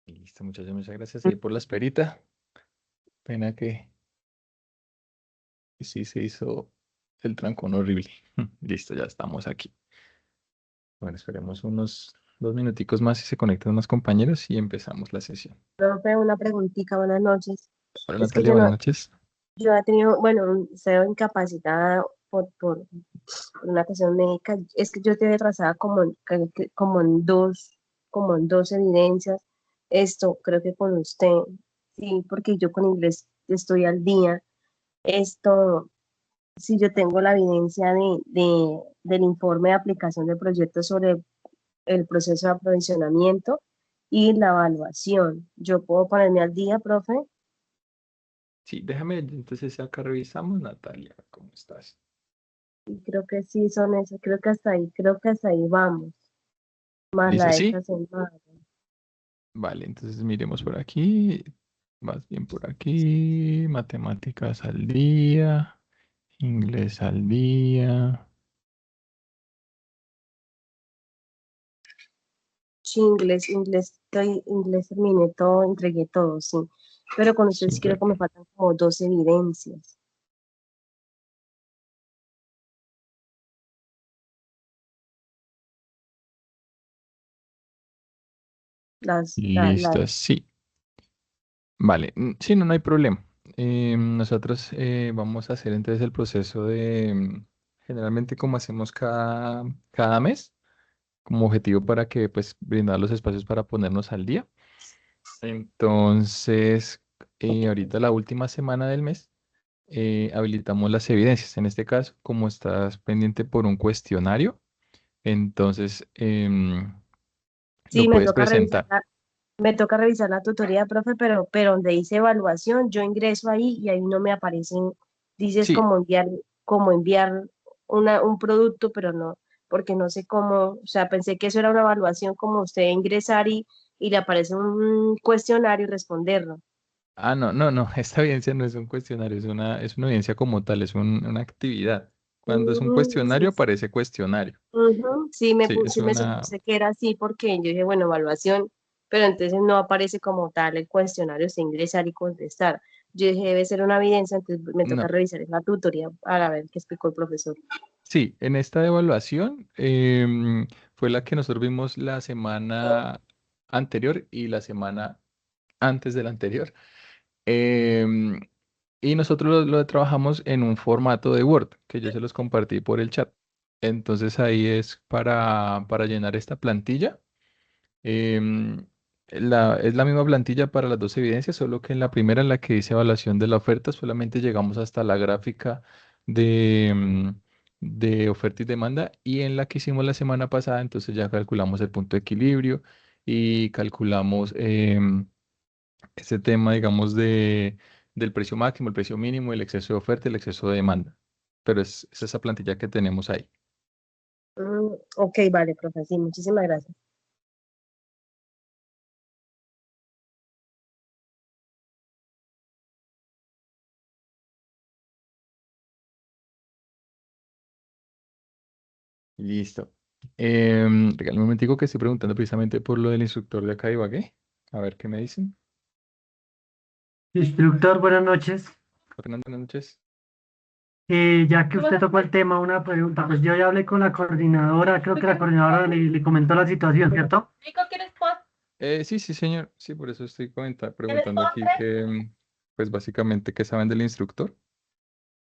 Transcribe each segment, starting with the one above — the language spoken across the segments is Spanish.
Listo, muchas gracias ahí por la esperita. Pena que sí se hizo el trancón horrible. Listo, ya estamos aquí. Bueno, esperemos unos 2 minuticos más y se conectan unos compañeros y empezamos la sesión. Profe, una preguntita, buenas noches. Hola Es que Natalia, yo buenas no, noches. yo he tenido, bueno, estoy incapacitada por una cuestión médica. Es que yo estoy retrasada como en dos evidencias. Esto creo que con usted, sí, porque yo con inglés estoy al día. Esto, sí, yo tengo la evidencia del informe de aplicación del proyecto sobre el proceso de aprovisionamiento y la evaluación. ¿Yo puedo ponerme al día, profe? Sí, déjame, entonces acá revisamos. Natalia, ¿cómo estás? Y creo que sí son esas, creo que hasta ahí vamos, más la ¿Listo? de esta Sí. semana. Vale, entonces miremos por aquí. Más bien por aquí. Matemáticas al día. Inglés al día. Sí, inglés terminé todo, entregué todo, sí. Pero con ustedes creo Súper. que me faltan como dos evidencias. Listo, Las, sí. Vale, sí, no, no hay problema. Nosotros vamos a hacer entonces el proceso de, generalmente como hacemos cada mes, como objetivo para que pues brindar los espacios para ponernos al día. Entonces, ahorita la última semana del mes, habilitamos las evidencias. En este caso, como estás pendiente por un cuestionario, entonces sí, lo puedes presentar. me toca revisar la tutoría, profe, pero donde dice evaluación, yo ingreso ahí y ahí no me aparecen, dices Sí. como enviar un producto, pero no, porque no sé cómo, o sea, pensé que eso era una evaluación como usted ingresar y le aparece un cuestionario y responderlo. Ah, no, no, no, esta evidencia no es un cuestionario, es una evidencia como tal, una actividad. Cuando es un Sí, cuestionario, sí. aparece cuestionario. Ujú, Sí, es sí me una... supuse que era así porque yo dije, bueno, evaluación, pero entonces no aparece como tal el cuestionario, se ingresar y contestar. Yo dije, debe ser una evidencia, entonces me toca No, revisar la tutoría para ver qué explicó el profesor. sí, en esta evaluación fue la que nosotros vimos la semana anterior y la semana antes de la anterior. Em, y nosotros lo trabajamos en un formato de Word, que yo se los compartí por el chat. Entonces ahí es para llenar esta plantilla. Em, es la misma plantilla para las dos evidencias, solo que en la primera, en la que dice evaluación de la oferta, solamente llegamos hasta la gráfica de oferta y demanda, y en la que hicimos la semana pasada, entonces ya calculamos el punto de equilibrio y calculamos ese tema, digamos, del precio máximo, el precio mínimo, el exceso de oferta y el exceso de demanda. Pero es esa plantilla que tenemos ahí. Ok, vale, profe, sí, muchísimas gracias. Listo. Regálame un momentico que estoy preguntando precisamente por lo del instructor de acá de Ibagué. A ver qué me dicen. Instructor, buenas noches. Fernando, buenas noches. Ya que usted tocó el tema, una pregunta. Pues yo ya hablé con la coordinadora, creo que la coordinadora le comentó la situación, ¿cierto? Sí, sí, señor. Sí, por eso estoy preguntando aquí que, pues básicamente, ¿qué saben del instructor?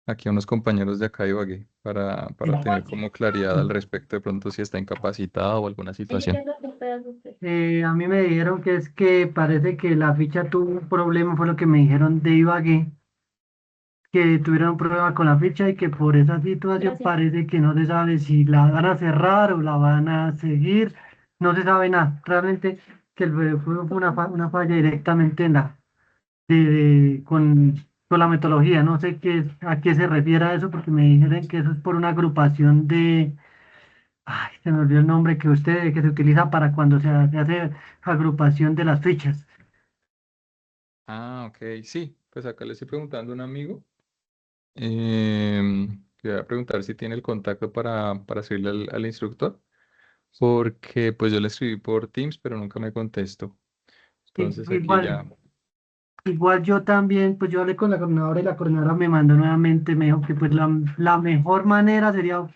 Aquí a unos compañeros de acá de Ibagué Sí. para tener como claridad al respecto de pronto si está incapacitado o alguna situación. A mí me dijeron que es que parece que la ficha tuvo un problema, fue lo que me dijeron de Ibagué, que tuvieron un problema con la ficha y que por esa situación parece que no se sabe si la van a cerrar o la van a seguir, no se sabe nada. Realmente que fue una falla directamente en con la metodología. No sé a qué se refiere a eso, porque me dijeron que eso es por una agrupación ay, se me olvidó el nombre que se utiliza para cuando se hace agrupación de las fichas. Ah, ok. Sí, pues acá le estoy preguntando a un amigo. Le voy a preguntar si tiene el contacto para escribirle al instructor. Porque pues yo le escribí por Teams, pero nunca me contestó. Entonces aquí Igual, ya, igual yo también, pues yo hablé con la coordinadora y la coordinadora me mandó nuevamente, me dijo que pues la mejor manera sería, o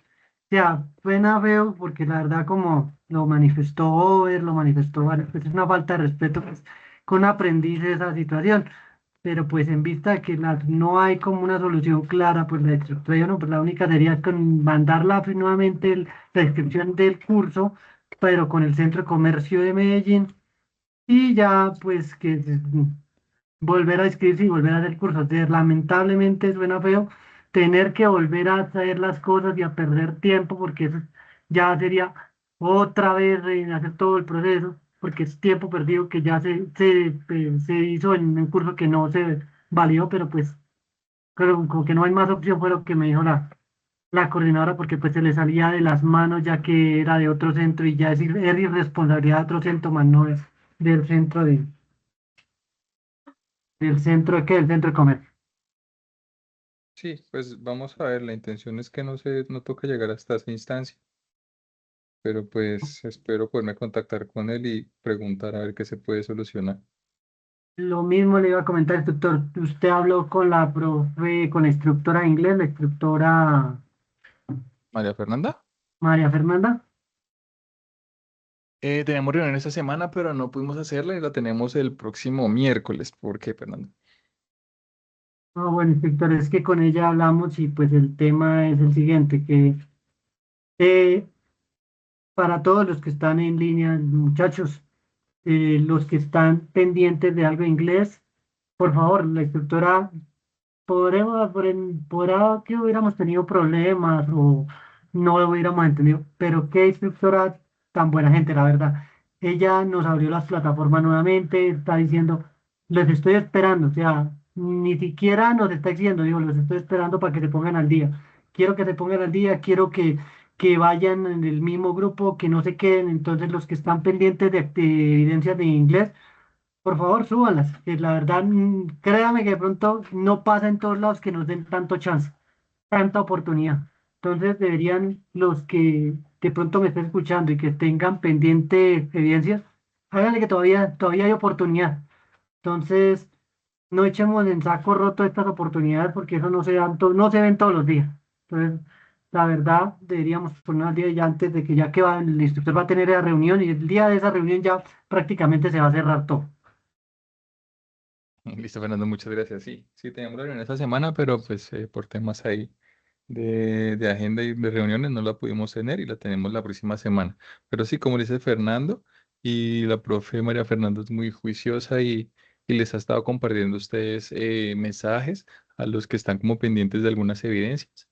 sea, suena feo porque la verdad como lo manifestó Over, lo manifestó varios, pues es una falta de respeto pues, con aprendiz de esa situación, pero pues en vista de que no hay como una solución clara, pues la instructora dijo, no, pues la única sería con mandarla nuevamente la inscripción del curso, pero con el Centro de Comercio de Medellín y ya pues que volver a inscribirse y volver a hacer cursos. Lamentablemente suena feo tener que volver a hacer las cosas y a perder tiempo porque eso ya sería otra vez hacer todo el proceso porque es tiempo perdido que ya se hizo en un curso que no se valió, pero pues creo como que no hay más opción fue lo que me dijo la coordinadora porque pues se le salía de las manos ya que era de otro centro y ya era irresponsabilidad de otro centro más no es del centro del centro de qué, del centro de comercio. sí, pues vamos a ver, la intención es que no toque llegar hasta esa instancia, pero pues espero poderme contactar con él y preguntar a ver qué se puede solucionar. Lo mismo le iba a comentar, instructor. Usted habló con la profe, con la instructora de inglés, la instructora María Fernanda. María Fernanda. Teníamos reunión esta semana, pero no pudimos hacerla y la tenemos el próximo miércoles. ¿Por qué, Fernando? Ah, bueno, instructor, es que con ella hablamos y pues el tema es el siguiente, que eh, para todos los que están en línea, muchachos, los que están pendientes de algo de inglés, por favor, la instructora podrá que hubiéramos tenido problemas o no lo hubiéramos entendido, pero qué instructora tan buena gente, la verdad. Ella nos abrió las plataformas nuevamente, está diciendo, los estoy esperando, o sea, ni siquiera nos está diciendo, digo, los estoy esperando para que se pongan al día. Quiero que se pongan al día, quiero que vayan en el mismo grupo, que no se queden, entonces los que están pendientes de evidencias de inglés por favor, súbanlas, que la verdad, créame que de pronto no pasa en todos lados que nos den tanto chance, tanta oportunidad. Entonces deberían los que de pronto me estén escuchando y que tengan pendiente evidencias, háganle que todavía hay oportunidad. Entonces, no echemos en saco roto estas oportunidades porque eso no se ven todos los días. Entonces, la verdad, deberíamos poner al día ya antes de que ya que el instructor va a tener esa reunión y el día de esa reunión ya prácticamente se va a cerrar todo. Listo, Fernando, muchas gracias. Sí, sí, teníamos reunión esta semana, pero pues por temas ahí de agenda y de reuniones no la pudimos tener y la tenemos la próxima semana. Pero sí, como dice Fernando, y la profe María Fernanda es muy juiciosa y les ha estado compartiendo a ustedes mensajes a los que están como pendientes de algunas evidencias.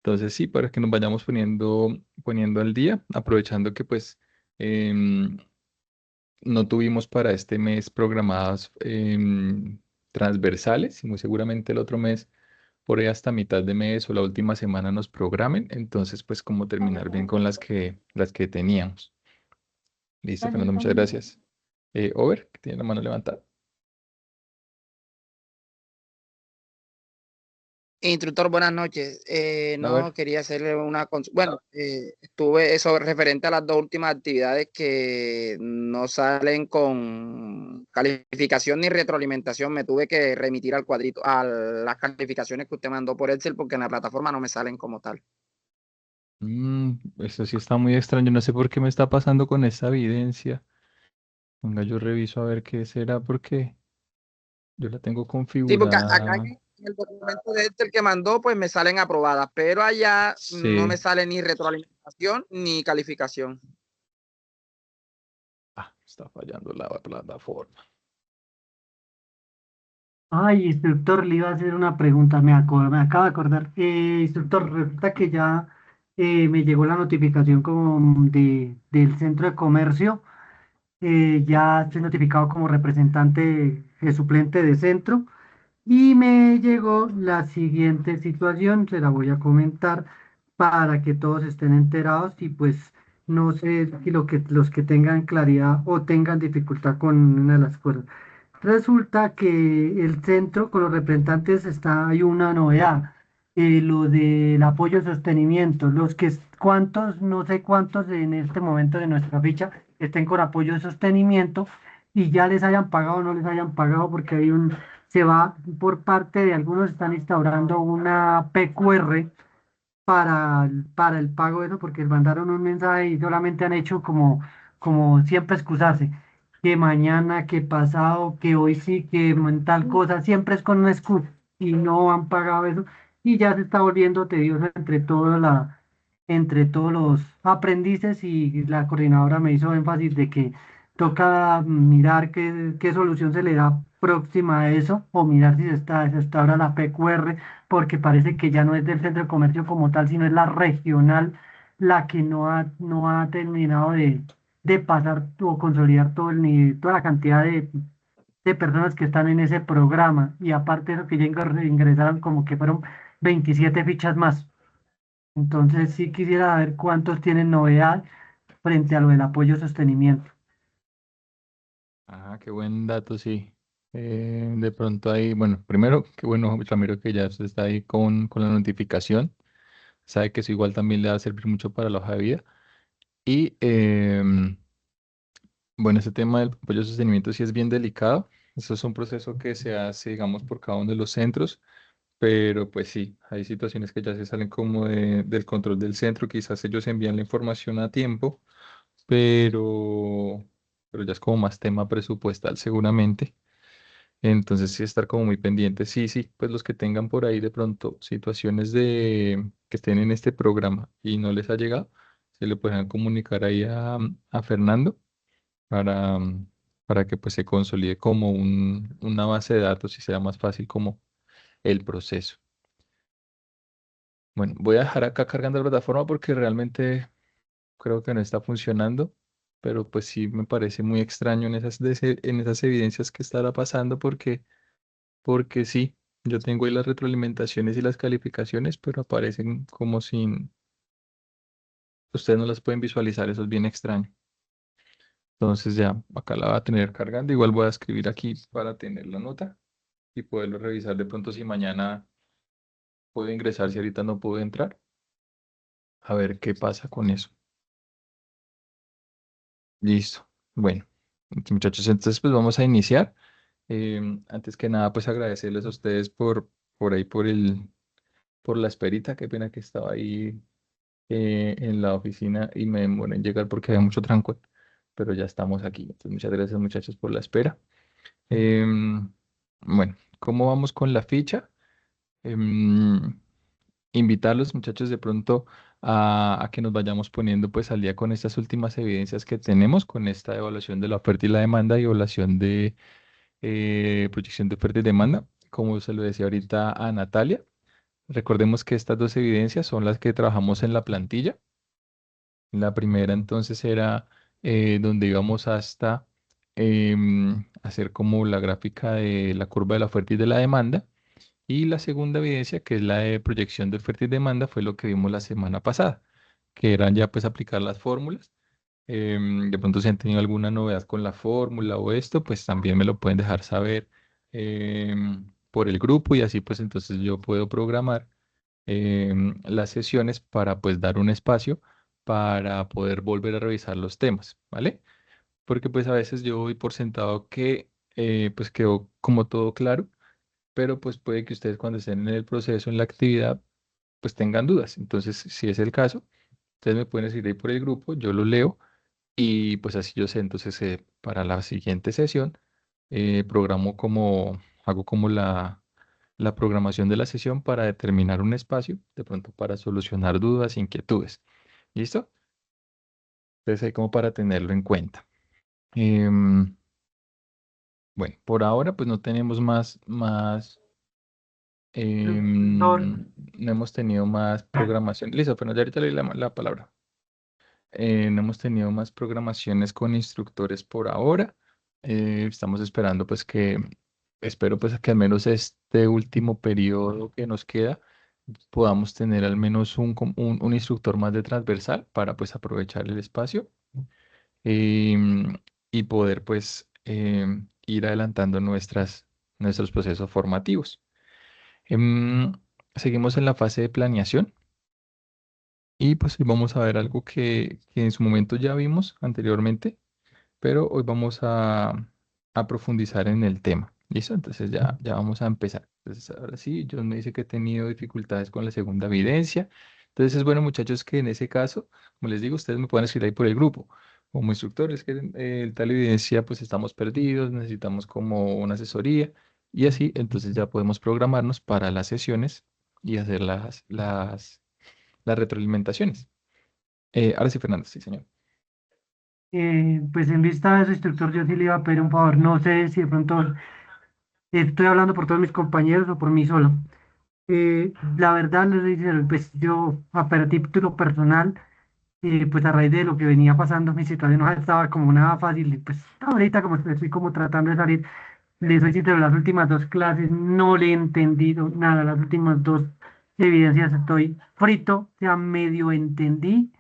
Entonces sí, para que nos vayamos poniendo al día, aprovechando que pues em, no tuvimos para este mes programadas transversales y muy seguramente el otro mes, por ahí hasta mitad de mes o la última semana nos programen. Entonces pues como terminar bien con las que teníamos. Listo, Fernando, muchas gracias. Over, que tiene la mano levantada. Instructor, buenas noches. A ver. No quería hacerle una bueno, estuve eso referente a las dos últimas actividades que no salen con calificación ni retroalimentación. Me tuve que remitir al cuadrito, a las calificaciones que usted mandó por Excel porque en la plataforma no me salen como tal. Eso sí está muy extraño. No sé por qué me está pasando con esta evidencia. Venga, yo reviso a ver qué será porque yo la tengo Sí, porque acá configurada. en el documento de Excel que mandó, pues me salen aprobadas, pero allá no me Sí. sale ni retroalimentación ni calificación. Está fallando la plataforma. Ay, instructor, le iba a hacer una pregunta, me acabo de acordar. Instructor, resulta que ya me llegó la notificación como del centro de comercio. Ya estoy notificado como representante suplente de centro y me llegó la siguiente situación, se la voy a comentar para que todos estén enterados y pues no sé si los que tengan claridad o tengan dificultad con una de las cosas. Resulta que el centro con los representantes hay una novedad, lo del apoyo y sostenimiento. No sé cuántos en este momento de nuestra ficha estén con apoyo y sostenimiento si ya les hayan pagado o no les hayan pagado, porque se va por parte de algunos, están instaurando una PQR para el pago de eso, porque mandaron un mensaje y solamente han hecho como siempre excusarse, que mañana, que pasado, que hoy sí, que tal cosa, siempre es con una excusa y no han pagado eso y ya se está volviendo tedioso entre todos los aprendices y la coordinadora me hizo énfasis de que toca mirar qué solución se le da próxima a eso o mirar si se está ahora la PQR porque parece que ya no es del centro de comercio como tal, sino es la regional la que no ha terminado de pasar o consolidar toda la cantidad de personas que están en ese programa. Y aparte de eso, que ya ingresaron como que fueron 27 fichas más. Entonces sí quisiera ver cuántos tienen novedad frente a lo del apoyo y sostenimiento. Ah, qué buen dato, sí. De pronto ahí, bueno, primero, qué bueno, Ramiro, que ya usted está ahí con la notificación. Sabe que eso igual también le va a servir mucho para la hoja de vida. Y bueno, ese tema del apoyo y sostenimiento sí es bien delicado. Eso es un proceso que se hace, digamos, por cada uno de los centros, pero pues sí, hay situaciones que ya se salen como del control del centro. Quizás ellos envían la información a tiempo, pero, pero ya es como más tema presupuestal seguramente. Entonces sí estar como muy pendiente. Sí, sí, pues los que tengan por ahí de pronto situaciones de que estén en este programa y no les ha llegado, se le puedan comunicar ahí a Fernando para, para que pues se consolide como una base de datos y sea más fácil como el proceso. Bueno, voy a dejar acá cargando la plataforma porque realmente creo que no está funcionando, pero pues sí me parece muy extraño en esas evidencias que estará pasando porque sí, yo tengo ahí las retroalimentaciones y las calificaciones, pero aparecen como sin, ustedes no las pueden visualizar, eso es bien extraño. Entonces ya, acá la va a tener cargando, igual voy a escribir aquí para tener la nota y poderlo revisar de pronto si mañana puedo ingresar, si ahorita no puedo entrar, a ver qué pasa con eso. Listo. Bueno, muchachos, entonces pues vamos a iniciar. Antes que nada, pues agradecerles a ustedes por ahí, por la esperita, qué pena que estaba ahí en la oficina y me demoré en llegar porque había mucho tranco, pero ya estamos aquí. Entonces, muchas gracias muchachos por la espera. Em, bueno, ¿cómo vamos con la ficha? Em, Invitarlos muchachos de pronto a que nos vayamos poniendo pues al día con estas últimas evidencias que tenemos, con esta evaluación de la oferta y la demanda y evaluación de proyección de oferta y demanda, como se lo decía ahorita a Natalia. Recordemos que estas dos evidencias son las que trabajamos en la plantilla. La primera entonces era donde íbamos hasta hacer como la gráfica de la curva de la oferta y de la demanda. Y la segunda evidencia, que es la de proyección de oferta y demanda, fue lo que vimos la semana pasada, que eran ya pues aplicar las fórmulas. De pronto si han tenido alguna novedad con la fórmula o esto, pues también me lo pueden dejar saber por el grupo y así pues entonces yo puedo programar las sesiones para pues dar un espacio para poder volver a revisar los temas, ¿vale? Porque pues a veces yo doy por sentado que pues quedó como todo claro, pero pues puede que ustedes cuando estén en el proceso, en la actividad, pues tengan dudas. Entonces, si es el caso, ustedes me pueden escribir ahí por el grupo, yo lo leo y pues así yo sé. Entonces, para la siguiente sesión, hago como la programación de la sesión para determinar un espacio, de pronto para solucionar dudas, inquietudes. ¿Listo? Entonces, ahí como para tenerlo en cuenta. Em, bueno, por ahora pues no tenemos más. Profesor, No hemos tenido más programación. Listo, pero ya ahorita le doy la palabra. No hemos tenido más programaciones con instructores por ahora. Estamos esperando espero pues que al menos este último periodo que nos queda podamos tener al menos un instructor más de transversal para pues aprovechar el espacio em, y poder pues ir adelantando nuestros procesos formativos. Em, Seguimos en la fase de planeación y pues hoy vamos a ver algo que en su momento ya vimos anteriormente, pero hoy vamos a a profundizar en el tema. ¿Listo? Entonces ya vamos a empezar. Entonces ahora sí, John me dice que he tenido dificultades con la segunda evidencia. Entonces es bueno, muchachos, que en ese caso, como les digo, ustedes me pueden escribir ahí por el grupo. Como instructores, que tal evidencia, pues estamos perdidos, necesitamos como una asesoría y así, entonces ya podemos programarnos para las sesiones y hacer las retroalimentaciones. Ahora sí, Fernando, sí, señor. Pues en vista de eso, instructor, yo sí le iba a pedir un favor. No sé si de pronto estoy hablando por todos mis compañeros o por mí solo. La verdad, les soy sincero, pues yo, a título personal, pues a raíz de lo que venía pasando, mi situación no estaba como nada fácil. Y pues ahorita como estoy como tratando de salir, les soy sincero, las últimas dos clases no le he entendido nada. Las últimas dos evidencias estoy frito, o sea, medio entendí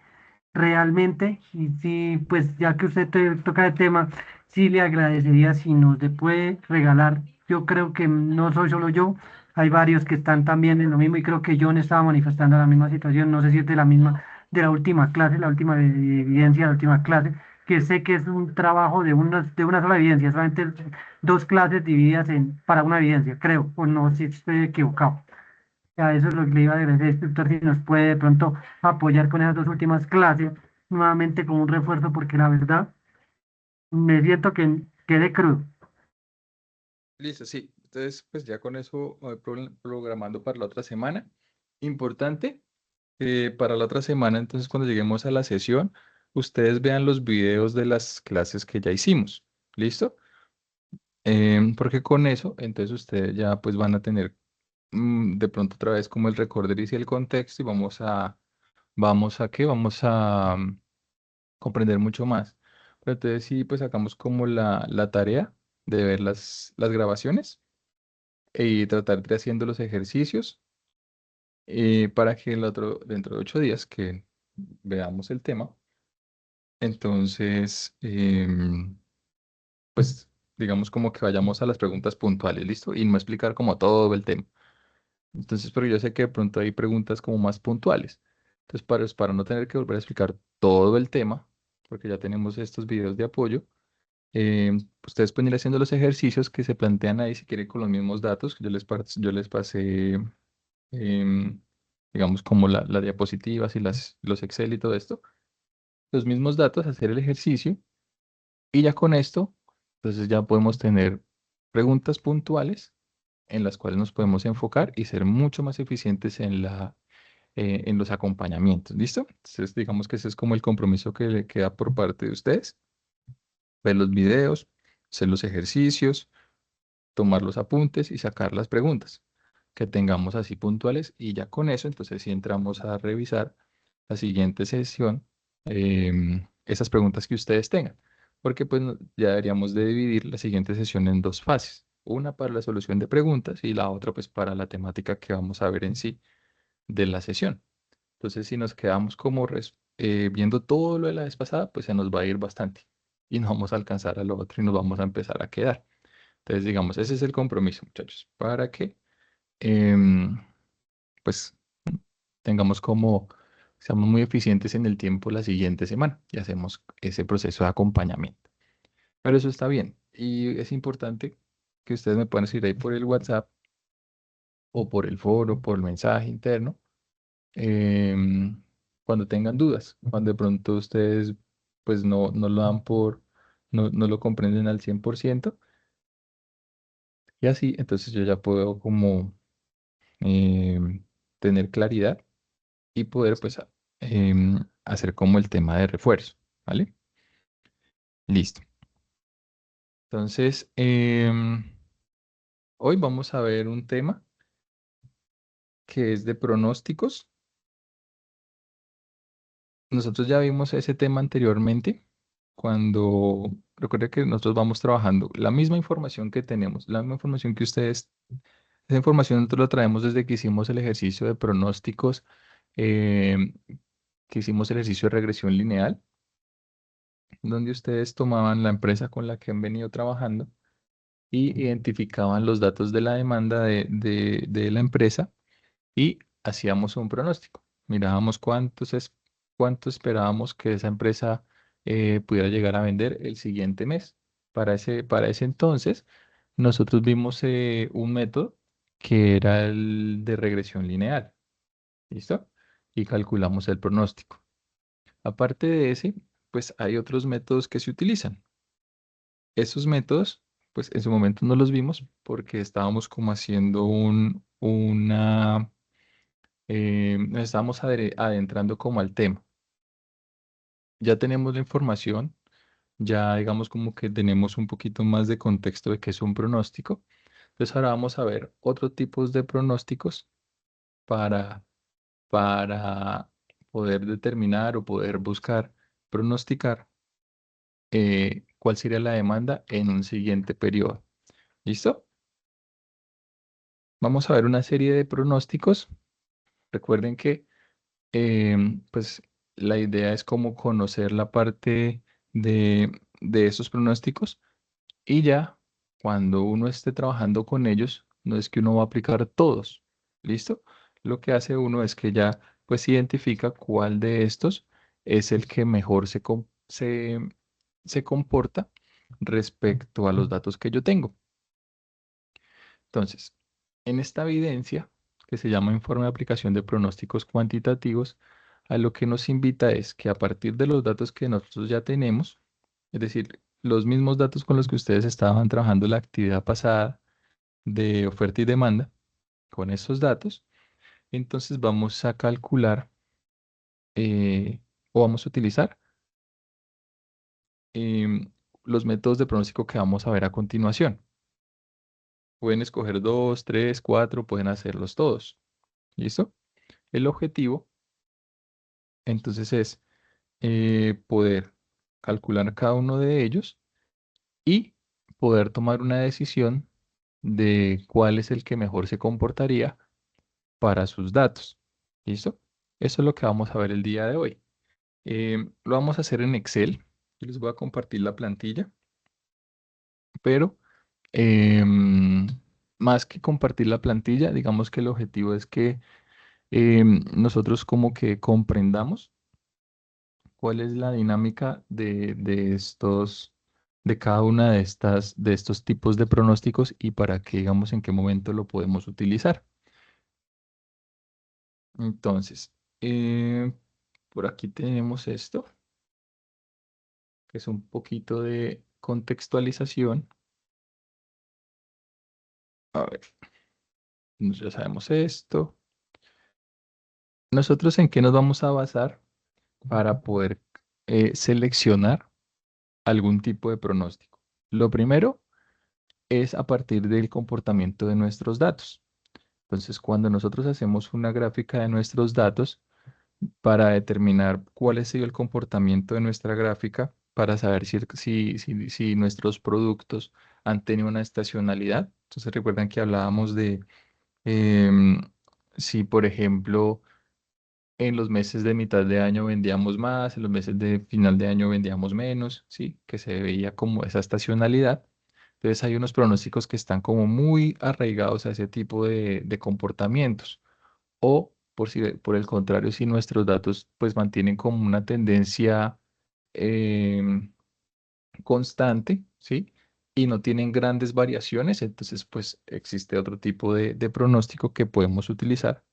realmente. Y sí, pues ya que usted toca el tema, sí le agradecería si nos le puede regalar. Yo creo que no soy solo yo, hay varios que están también en lo mismo y creo que John estaba manifestando la misma situación. No sé si es de la misma, de la última clase, la última evidencia, la última clase, que sé que es un trabajo de una sola evidencia, solamente dos clases divididas para una evidencia, creo, o no, si estoy equivocado. Ya eso es lo que le iba a agradecer, instructor, si nos puede de pronto apoyar con esas dos últimas clases, nuevamente como un refuerzo, porque la verdad me siento que quedé crudo. Listo, sí. Entonces, pues ya con eso voy programando para la otra semana. Importante, para la otra semana, entonces cuando lleguemos a la sesión, ustedes vean los videos de las clases que ya hicimos. ¿Listo? Porque con eso, entonces ustedes ya pues van a tener de pronto otra vez como el recorder y el contexto y ¿vamos a qué? Vamos a comprender mucho más. Pero entonces sí, pues sacamos como la tarea de ver las grabaciones y tratar de haciendo los ejercicios para que dentro de 8 días que veamos el tema, entonces, pues digamos como que vayamos a las preguntas puntuales, ¿listo? Y no explicar como todo el tema. Entonces, pero yo sé que de pronto hay preguntas como más puntuales. Entonces, para no tener que volver a explicar todo el tema, porque ya tenemos estos videos de apoyo, ustedes pueden ir haciendo los ejercicios que se plantean ahí, si quieren, con los mismos datos que yo les pasé, em, digamos, como las diapositivas y los Excel y todo esto, los mismos datos, hacer el ejercicio y ya con esto, entonces ya podemos tener preguntas puntuales en las cuales nos podemos enfocar y ser mucho más eficientes en los acompañamientos. ¿Listo? Entonces, digamos que ese es como el compromiso que le queda por parte de ustedes, ver los videos, hacer los ejercicios, tomar los apuntes y sacar las preguntas que tengamos así puntuales y ya con eso, entonces sí entramos a revisar la siguiente sesión, esas preguntas que ustedes tengan, porque pues ya deberíamos de dividir la siguiente sesión en dos fases, una para la solución de preguntas y la otra pues para la temática que vamos a ver en sí de la sesión. Entonces si nos quedamos como viendo todo lo de la vez pasada, pues se nos va a ir bastante y no vamos a alcanzar a lo otro y nos vamos a empezar a quedar. Entonces, digamos, ese es el compromiso, muchachos, para que em, pues tengamos como, seamos muy eficientes en el tiempo la siguiente semana y hacemos ese proceso de acompañamiento. Pero eso está bien y es importante que ustedes me puedan escribir ahí por el WhatsApp o por el foro, por el mensaje interno, em, cuando tengan dudas, cuando de pronto ustedes pues no lo dan no lo comprenden al 100% y así, entonces yo ya puedo como em, tener claridad y poder pues hacer como el tema de refuerzo, ¿vale? Listo. Entonces, hoy vamos a ver un tema que es de pronósticos. Nosotros ya vimos ese tema anteriormente cuando, recuerda que nosotros vamos trabajando la misma información que tenemos, la misma información que ustedes, esa información nosotros la traemos desde que hicimos el ejercicio de pronósticos, em, que hicimos el ejercicio de regresión lineal, donde ustedes tomaban la empresa con la que han venido trabajando y identificaban los datos de la demanda de la empresa y hacíamos un pronóstico. Mirábamos cuánto esperábamos que esa empresa pudiera llegar a vender el siguiente mes Para ese entonces, nosotros vimos un método que era el de regresión lineal. ¿Listo? Y calculamos el pronóstico. Aparte de ese, pues hay otros métodos que se utilizan. Esos métodos, pues en su momento no los vimos porque estábamos como haciendo nos estábamos adentrando como al tema. Ya tenemos la información, ya digamos como que tenemos un poquito más de contexto de qué es un pronóstico. Entonces ahora vamos a ver otros tipos de pronósticos para, para poder determinar o poder buscar, pronosticar cuál sería la demanda en un siguiente periodo. ¿Listo? Vamos a ver una serie de pronósticos. Recuerden que pues la idea es como conocer la parte de esos pronósticos y ya cuando uno esté trabajando con ellos, no es que uno va a aplicar todos. ¿Listo? Lo que hace uno es que ya pues identifica cuál de estos es el que mejor se comporta respecto a los datos que yo tengo. Entonces, en esta evidencia, que se llama informe de aplicación de pronósticos cuantitativos, a lo que nos invita es que a partir de los datos que nosotros ya tenemos, es decir, los mismos datos con los que ustedes estaban trabajando la actividad pasada de oferta y demanda, con esos datos, entonces vamos a calcular o vamos a utilizar los métodos de pronóstico que vamos a ver a continuación. Pueden escoger 2, 3, 4, pueden hacerlos todos. ¿Listo? El objetivo, entonces, es poder calcular cada uno de ellos y poder tomar una decisión de cuál es el que mejor se comportaría para sus datos. ¿Listo? Eso es lo que vamos a ver el día de hoy. Lo vamos a hacer en Excel. Yo les voy a compartir la plantilla, pero más que compartir la plantilla, digamos que el objetivo es que nosotros como que comprendamos cuál es la dinámica de cada una de estos tipos de pronósticos y para qué, digamos, en qué momento lo podemos utilizar. Entonces, por aquí tenemos esto, que es un poquito de contextualización. A ver, ya sabemos esto. ¿Nosotros en qué nos vamos a basar para poder seleccionar algún tipo de pronóstico? Lo primero es a partir del comportamiento de nuestros datos. Entonces, cuando nosotros hacemos una gráfica de nuestros datos para determinar cuál ha sido el comportamiento de nuestra gráfica, para saber si nuestros productos han tenido una estacionalidad. Entonces, recuerdan que hablábamos de em, si, por ejemplo, en los meses de mitad de año vendíamos más, en los meses de final de año vendíamos menos, ¿sí? Que se veía como esa estacionalidad. Entonces hay unos pronósticos que están como muy arraigados a ese tipo de comportamientos. O por el contrario, si nuestros datos pues mantienen como una tendencia em, constante, ¿sí? Y no tienen grandes variaciones, entonces pues existe otro tipo de pronóstico que podemos utilizar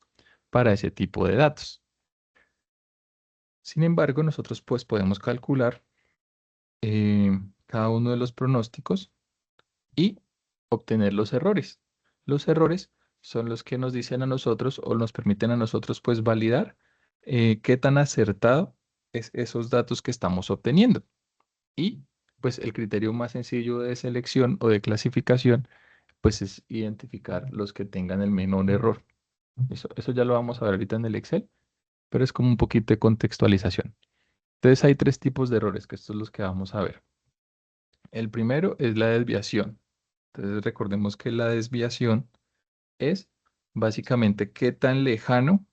para ese tipo de datos. Sin embargo, nosotros pues podemos calcular cada uno de los pronósticos y obtener los errores. Los errores son los que nos dicen a nosotros o nos permiten a nosotros pues validar qué tan acertado es esos datos que estamos obteniendo. Y pues el criterio más sencillo de selección o de clasificación pues es identificar los que tengan el menor error. Eso ya lo vamos a ver ahorita en el Excel, pero es como un poquito de contextualización. Entonces hay tres tipos de errores, que estos son los que vamos a ver. El primero es la desviación. Entonces recordemos que la desviación es básicamente qué tan lejano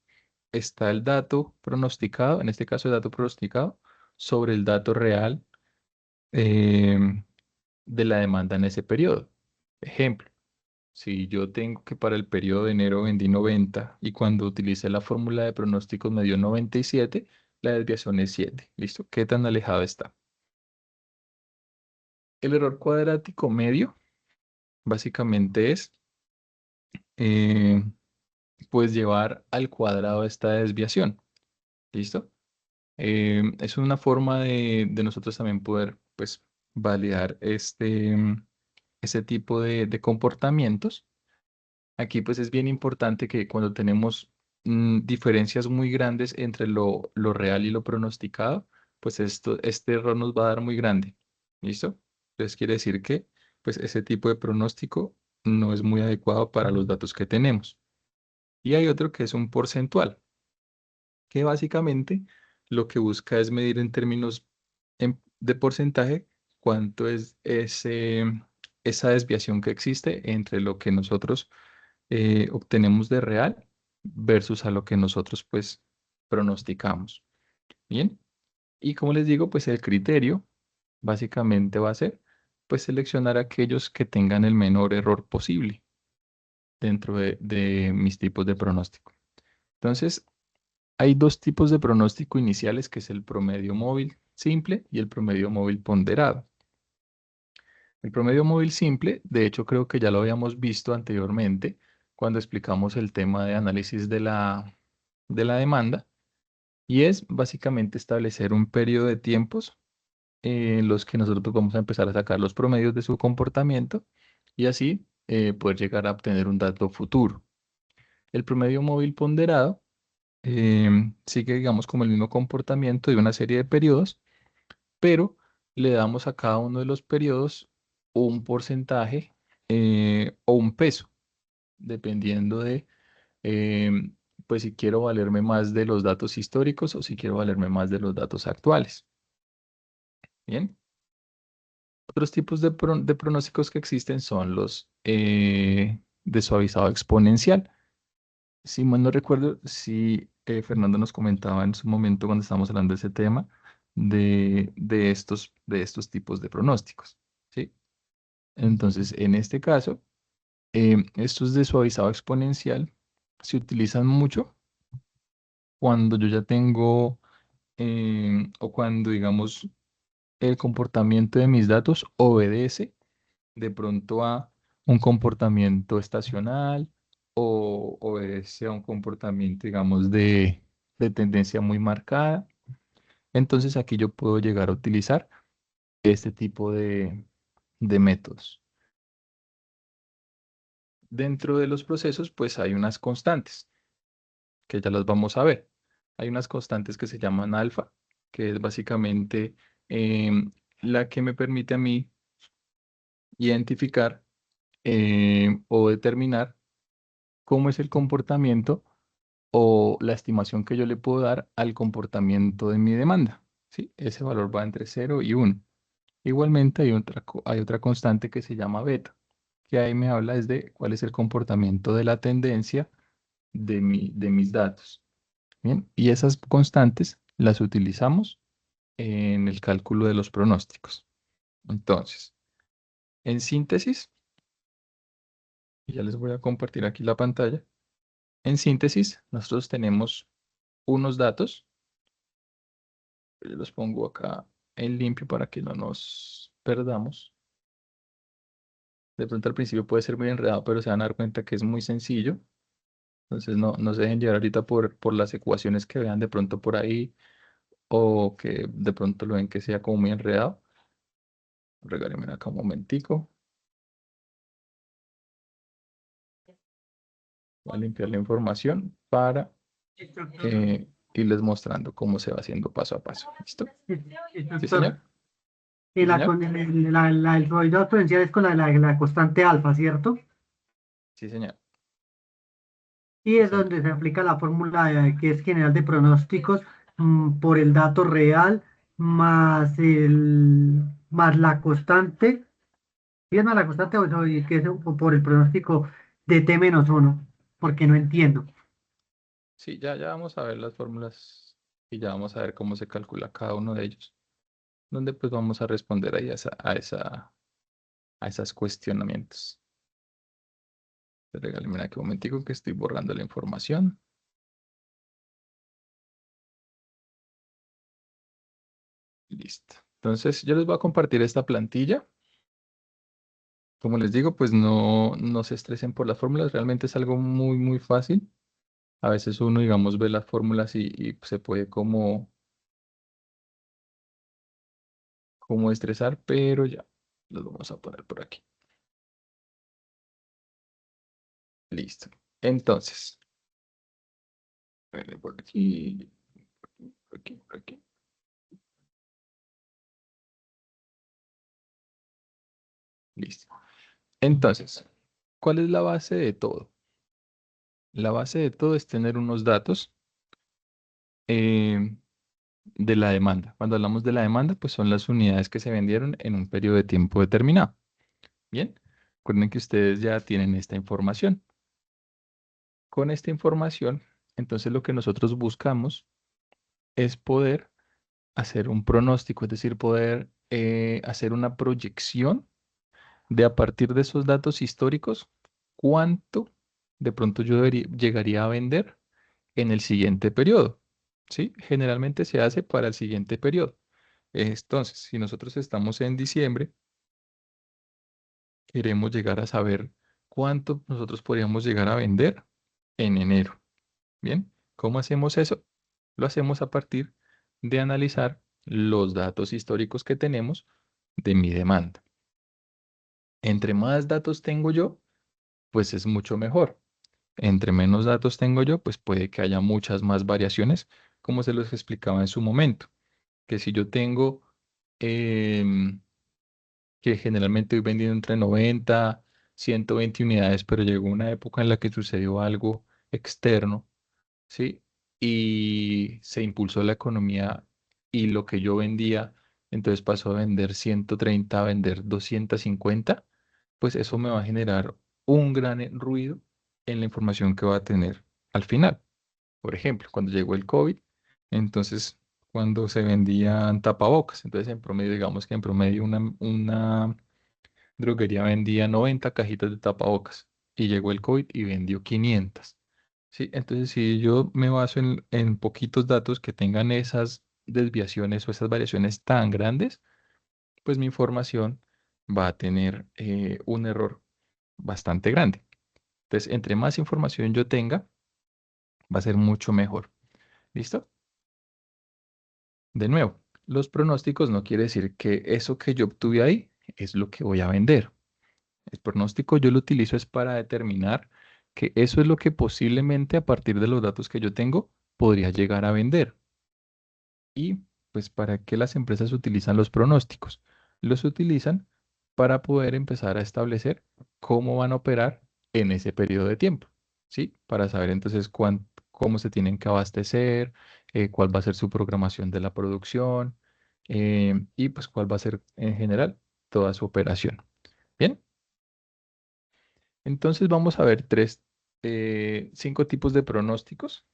está el dato pronosticado, en este caso el dato pronosticado, sobre el dato real em, de la demanda en ese periodo. Ejemplo, si yo tengo que para el periodo de enero vendí 90 y cuando utilicé la fórmula de pronósticos me dio 97, la desviación es 7. ¿Listo? ¿Qué tan alejado está? El error cuadrático medio básicamente es eh, pues llevar al cuadrado esta desviación. ¿Listo? Es una forma de nosotros también poder pues validar ese tipo de comportamientos. Aquí pues es bien importante que cuando tenemos diferencias muy grandes entre lo real y lo pronosticado, pues este error nos va a dar muy grande. ¿Listo? Entonces quiere decir que pues ese tipo de pronóstico no es muy adecuado para los datos que tenemos. Y hay otro que es un porcentual, que básicamente lo que busca es medir en términos de porcentaje cuánto es esa desviación que existe entre lo que nosotros obtenemos de real versus a lo que nosotros pues pronosticamos. Bien, y como les digo, pues el criterio básicamente va a ser pues seleccionar aquellos que tengan el menor error posible dentro de mis tipos de pronóstico. Entonces, hay dos tipos de pronóstico iniciales, que es el promedio móvil simple y el promedio móvil ponderado. El promedio móvil simple, de hecho, creo que ya lo habíamos visto anteriormente cuando explicamos el tema de análisis de la demanda, y es básicamente establecer un periodo de tiempos en los que nosotros vamos a empezar a sacar los promedios de su comportamiento y así poder llegar a obtener un dato futuro. El promedio móvil ponderado sigue, digamos, como el mismo comportamiento de una serie de periodos, pero le damos a cada uno de los periodos un porcentaje o un peso, dependiendo de, pues, si quiero valerme más de los datos históricos o si quiero valerme más de los datos actuales. Bien. Otros tipos de pronósticos que existen son los de suavizado exponencial. Si mal no recuerdo, si Fernando nos comentaba en su momento cuando estábamos hablando de ese tema, de estos tipos de pronósticos, ¿sí? Entonces, en este caso, estos de suavizado exponencial se utilizan mucho cuando yo ya tengo, o cuando, digamos, el comportamiento de mis datos obedece de pronto a un comportamiento estacional o obedece a un comportamiento, digamos, de tendencia muy marcada. Entonces aquí yo puedo llegar a utilizar este tipo de métodos. Dentro de los procesos, pues hay unas constantes, que ya las vamos a ver. Hay unas constantes que se llaman alfa, que es básicamente la que me permite a mí identificar o determinar cómo es el comportamiento o la estimación que yo le puedo dar al comportamiento de mi demanda. ¿Sí? Ese valor va entre 0 y 1. Igualmente hay otra constante que se llama beta, que ahí me habla desde cuál es el comportamiento de la tendencia de mis datos. Bien, y esas constantes las utilizamos en el cálculo de los pronósticos. Entonces, en síntesis, y ya les voy a compartir aquí la pantalla. En síntesis, nosotros tenemos unos datos. Yo los pongo acá en limpio para que no nos perdamos. De pronto al principio puede ser muy enredado, pero se van a dar cuenta que es muy sencillo. Entonces no se dejen llevar ahorita por las ecuaciones que vean de pronto por ahí o que de pronto lo ven que sea como muy enredado. Regálenme acá un momentico. Voy a limpiar la información para irles mostrando cómo se va haciendo paso a paso. ¿Listo? Sí, señor. Y Sí, la, señor. el probabilidad exponencial es con la constante alfa, ¿cierto? Sí, señor. Y Sí, es señor. donde se aplica la fórmula que es general de pronósticos por el dato real más la constante, y es más la constante que es o por el pronóstico de t-1, porque no entiendo. Sí, ya vamos a ver las fórmulas y ya vamos a ver cómo se calcula cada uno de ellos, donde pues vamos a responder ahí a esos cuestionamientos. Regálenme aquí un momentico que estoy borrando la información. Listo. Entonces, yo les voy a compartir esta plantilla Como les digo, pues no se estresen por las fórmulas, realmente es algo muy, muy fácil. A veces uno, digamos, ve las fórmulas y se puede como estresar, pero ya, los vamos a poner por aquí. Listo. Entonces, por aquí, por aquí, por aquí. Listo. Entonces, ¿cuál es la base de todo? La base de todo es tener unos datos eh, de la demanda. Cuando hablamos de la demanda, pues son las unidades que se vendieron en un periodo de tiempo determinado. Bien, recuerden que ustedes ya tienen esta información. Con esta información, entonces lo que nosotros buscamos es poder hacer un pronóstico, es decir, poder hacer una proyección de a partir de esos datos históricos, cuánto de pronto yo llegaría a vender en el siguiente periodo. ¿Sí? Generalmente se hace para el siguiente periodo. Entonces, si nosotros estamos en diciembre, queremos llegar a saber cuánto nosotros podríamos llegar a vender en enero. Bien, ¿cómo hacemos eso? Lo hacemos a partir de analizar los datos históricos que tenemos de mi demanda. Entre más datos tengo yo, pues es mucho mejor. Entre menos datos tengo yo, pues puede que haya muchas más variaciones, como se los explicaba en su momento. Que si yo tengo em, que generalmente voy vendiendo entre 90, 120 unidades, pero llegó una época en la que sucedió algo externo, ¿sí? Y se impulsó la economía y lo que yo vendía, entonces pasó a vender 130 a vender 250, pues eso me va a generar un gran ruido en la información que va a tener al final. Por ejemplo, cuando llegó el COVID, entonces cuando se vendían tapabocas, entonces en promedio, digamos que en promedio una droguería vendía 90 cajitas de tapabocas y llegó el COVID y vendió 500. ¿Sí? Entonces, si yo me baso en poquitos datos que tengan esas desviaciones o esas variaciones tan grandes, pues mi información va a tener un error bastante grande. Entonces, entre más información yo tenga, va a ser mucho mejor. ¿Listo? De nuevo, los pronósticos no quiere decir que eso que yo obtuve ahí es lo que voy a vender. El pronóstico yo lo utilizo es para determinar que eso es lo que posiblemente a partir de los datos que yo tengo podría llegar a vender. Y pues para qué las empresas utilizan los pronósticos. Los utilizan para poder empezar a establecer cómo van a operar en ese periodo de tiempo, ¿sí? Para saber entonces cómo se tienen que abastecer, cuál va a ser su programación de la producción y pues cuál va a ser en general toda su operación. Bien, entonces vamos a ver cinco tipos de pronósticos.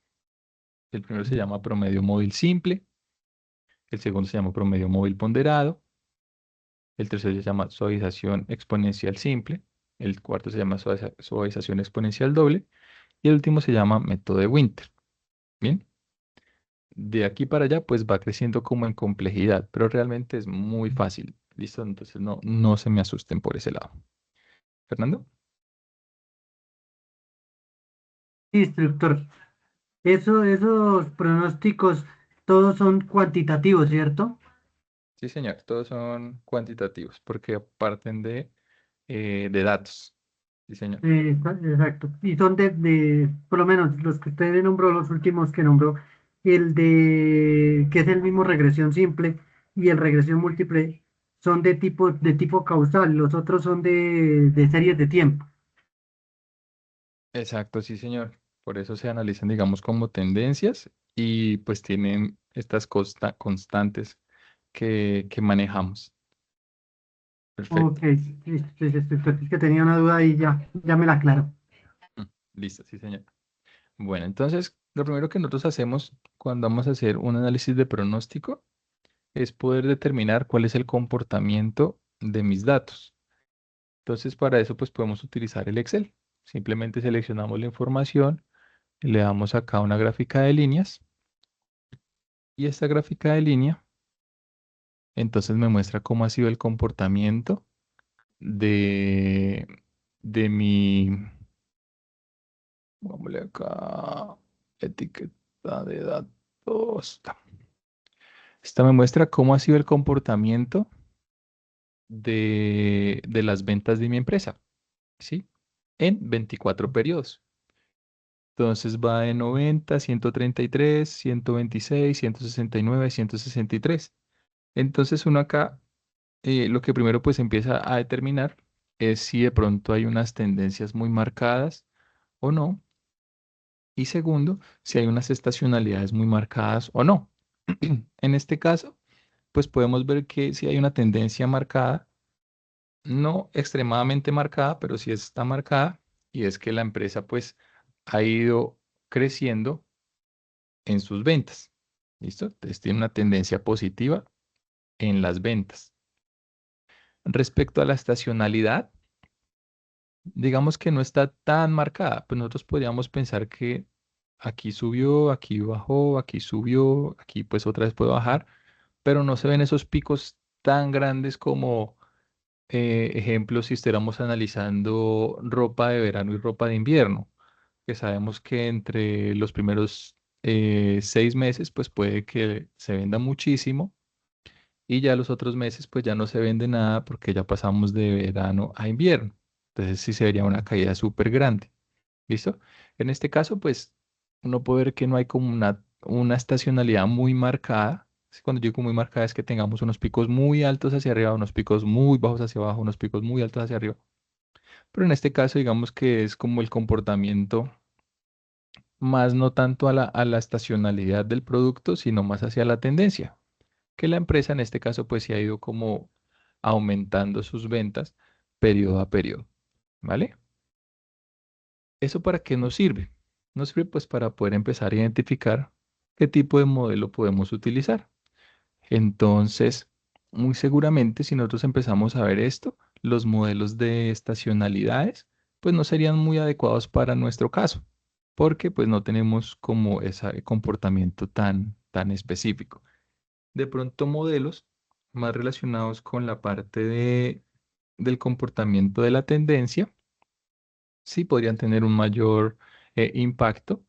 El primero se llama promedio móvil simple, el segundo se llama promedio móvil ponderado, el tercero se llama suavización exponencial simple, el cuarto se llama suavización exponencial doble y el último se llama método de Winter. Bien, de aquí para allá pues va creciendo como en complejidad, pero realmente es muy fácil. ¿Listo? Entonces no se me asusten por ese lado. Fernando. Sí, instructor. Esos pronósticos todos son cuantitativos, ¿cierto? Sí, señor, todos son cuantitativos porque parten de datos. Sí, señor. Exacto. Y son por lo menos los que usted nombró, los últimos que nombró, que es el mismo regresión simple y el regresión múltiple, son de tipo causal, los otros son de series de tiempo. Exacto, sí, señor. Por eso se analizan, digamos, como tendencias y pues tienen estas constantes que manejamos. Ok, Perfecto. listo, sí, sí, es que tenía una duda y ya me la aclaro. Mm, Listo, sí, señor. Bueno, entonces, lo primero que nosotros hacemos cuando vamos a hacer un análisis de pronóstico es poder determinar cuál es el comportamiento de mis datos. Entonces, para eso, pues podemos utilizar el Excel. Simplemente seleccionamos la información, le damos acá una gráfica de líneas y esta gráfica de línea entonces me muestra cómo ha sido el comportamiento de mi, vámonos acá, etiqueta de datos. Esta me muestra cómo ha sido el comportamiento de las ventas de mi empresa, ¿sí? En 24 periodos. Entonces va de 90, 133, 126, 169, 163. Entonces uno acá, lo que primero pues empieza a determinar es si de pronto hay unas tendencias muy marcadas o no. Y segundo, si hay unas estacionalidades muy marcadas o no. En este caso, pues podemos ver que si hay una tendencia marcada, no extremadamente marcada, pero sí está marcada, y es que la empresa pues ha ido creciendo en sus ventas. ¿Listo? Entonces tiene una tendencia positiva en las ventas. Respecto a la estacionalidad, digamos que no está tan marcada, pues nosotros podríamos pensar que aquí subió, aquí bajó, aquí subió, aquí pues otra vez puede bajar, pero no se ven esos picos tan grandes como, ejemplo, si estuviéramos analizando ropa de verano y ropa de invierno, que sabemos que entre los primeros 6 meses pues puede que se venda muchísimo y ya los otros meses pues ya no se vende nada porque ya pasamos de verano a invierno. Entonces sí se vería una caída súper grande. ¿Listo? En este caso pues uno puede ver que no hay como una estacionalidad muy marcada. Cuando digo muy marcada es que tengamos unos picos muy altos hacia arriba, unos picos muy bajos hacia abajo, unos picos muy altos hacia arriba. Pero en este caso digamos que es como el comportamiento más no tanto a la estacionalidad del producto, sino más hacia la tendencia, que la empresa en este caso pues se ha ido como aumentando sus ventas periodo a periodo, ¿vale? ¿Eso para qué nos sirve? Nos sirve pues para poder empezar a identificar qué tipo de modelo podemos utilizar. Entonces, muy seguramente si nosotros empezamos a ver esto, los modelos de estacionalidades pues no serían muy adecuados para nuestro caso, porque pues no tenemos como ese comportamiento tan específico. De pronto modelos más relacionados con la parte del comportamiento de la tendencia, sí podrían tener un mayor impacto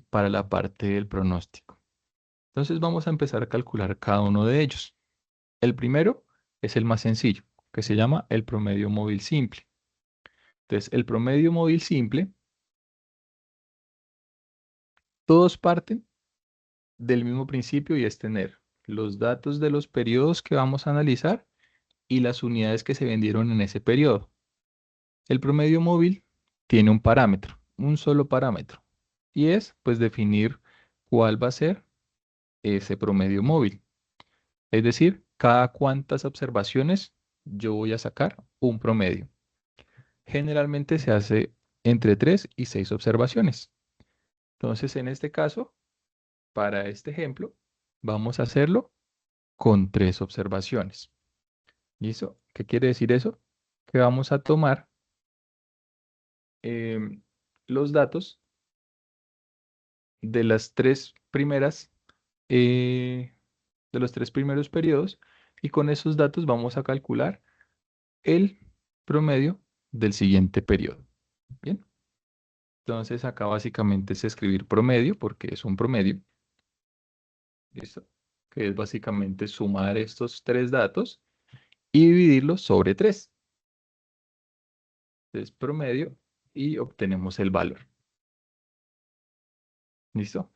para la parte del pronóstico. Entonces vamos a empezar a calcular cada uno de ellos. El primero es el más sencillo, que se llama el promedio móvil simple. Entonces, el promedio móvil simple, todos parten del mismo principio y es tener los datos de los periodos que vamos a analizar y las unidades que se vendieron en ese periodo. El promedio móvil tiene un parámetro, un solo parámetro, y es pues definir cuál va a ser ese promedio móvil. Es decir, cada cuántas observaciones yo voy a sacar un promedio. Generalmente se hace entre 3 y 6 observaciones. Entonces, en este caso, para este ejemplo, vamos a hacerlo con 3 observaciones. ¿Listo? ¿Qué quiere decir eso? Que vamos a tomar los datos de las tres primeras, de los 3 primeros periodos y con esos datos vamos a calcular el promedio del siguiente periodo. Bien. Entonces acá básicamente es escribir promedio porque es un promedio. ¿Listo? Que es básicamente sumar estos 3 datos y dividirlos sobre 3. Entonces promedio y obtenemos el valor. ¿Listo?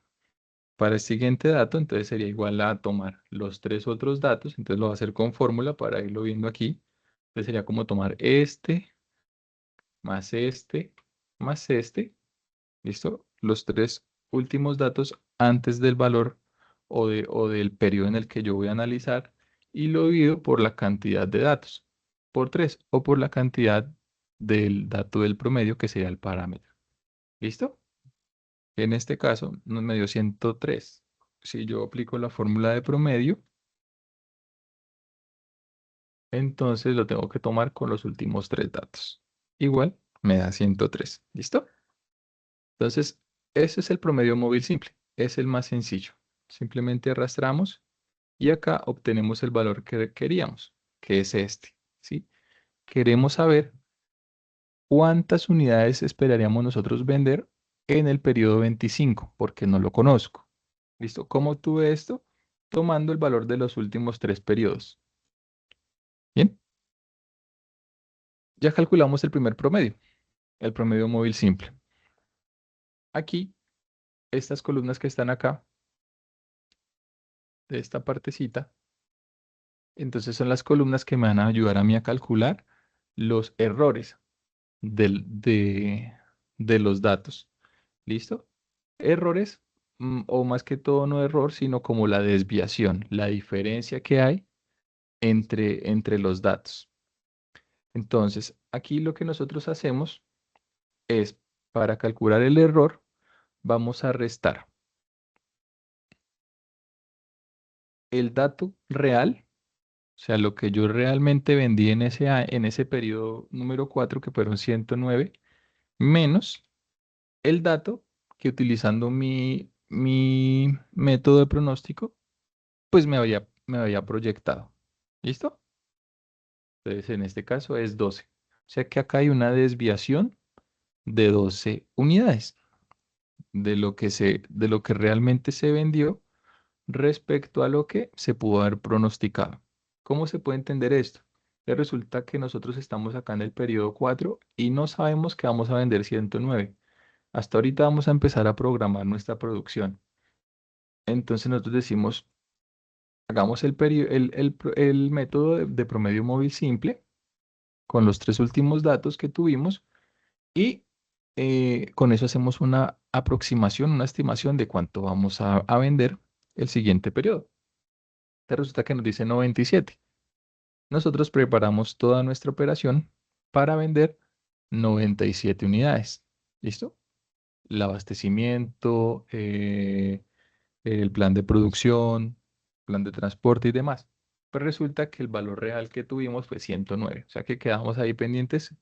Para el siguiente dato, entonces sería igual a tomar los 3 otros datos, entonces lo voy a hacer con fórmula para irlo viendo aquí. Entonces sería como tomar este, más este, ¿listo? Los 3 últimos datos antes del valor o del periodo en el que yo voy a analizar y lo divido por la cantidad de datos, por 3 o por la cantidad del dato del promedio que sería el parámetro. ¿Listo? En este caso nos me dio 103. Si yo aplico la fórmula de promedio, entonces lo tengo que tomar con los últimos 3 datos. Igual me da 103. ¿Listo? Entonces, ese es el promedio móvil simple. Es el más sencillo. Simplemente arrastramos y acá obtenemos el valor que queríamos, que es este. ¿Sí? Queremos saber ¿Cuántas unidades esperaríamos nosotros vender en el periodo 25? Porque no lo conozco. ¿Listo? ¿Cómo tuve esto? Tomando el valor de los últimos 3 periodos. Bien, ya calculamos el primer promedio, el promedio móvil simple. Aquí, estas columnas que están acá, de esta partecita, entonces son las columnas que me van a ayudar a mí a calcular los errores de los datos. ¿Listo? Errores, o más que todo no error, sino como la desviación, la diferencia que hay entre los datos. Entonces, aquí lo que nosotros hacemos es, para calcular el error, vamos a restar el dato real, o sea, lo que yo realmente vendí en ese periodo número 4, que fueron 109, menos el dato que utilizando mi método de pronóstico, pues me había proyectado. ¿Listo? Entonces, en este caso es 12. O sea que acá hay una desviación de 12 unidades de lo que realmente se vendió respecto a lo que se pudo haber pronosticado. ¿Cómo se puede entender esto? Resulta que nosotros estamos acá en el periodo 4 y no sabemos que vamos a vender 109. Hasta ahorita vamos a empezar a programar nuestra producción. Entonces nosotros decimos, hagamos el método de promedio móvil simple con los 3 últimos datos que tuvimos y con eso hacemos una aproximación, una estimación de cuánto vamos a vender el siguiente periodo. Entonces resulta que nos dice 97. Nosotros preparamos toda nuestra operación para vender 97 unidades. ¿Listo? El abastecimiento, el plan de producción, plan de transporte y demás. Pues resulta que el valor real que tuvimos fue 109. O sea que quedamos ahí pendientes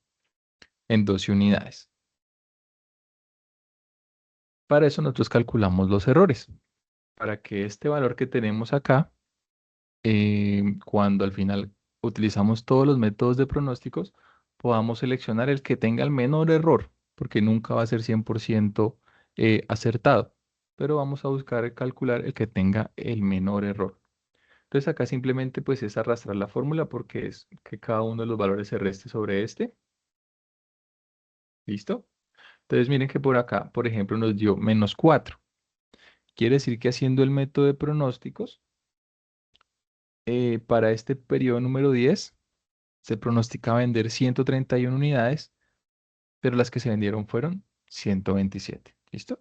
en 12 unidades. Para eso nosotros calculamos los errores. Para que este valor que tenemos acá, cuando al final utilizamos todos los métodos de pronósticos, podamos seleccionar el que tenga el menor error, porque nunca va a ser 100% acertado, pero vamos a buscar calcular el que tenga el menor error. Entonces acá simplemente pues es arrastrar la fórmula porque es que cada uno de los valores se reste sobre este. ¿Listo? Entonces miren que por acá, por ejemplo, nos dio -4. Quiere decir que haciendo el método de pronósticos, para este periodo número 10 se pronostica vender 131 unidades, pero las que se vendieron fueron 127. ¿Listo?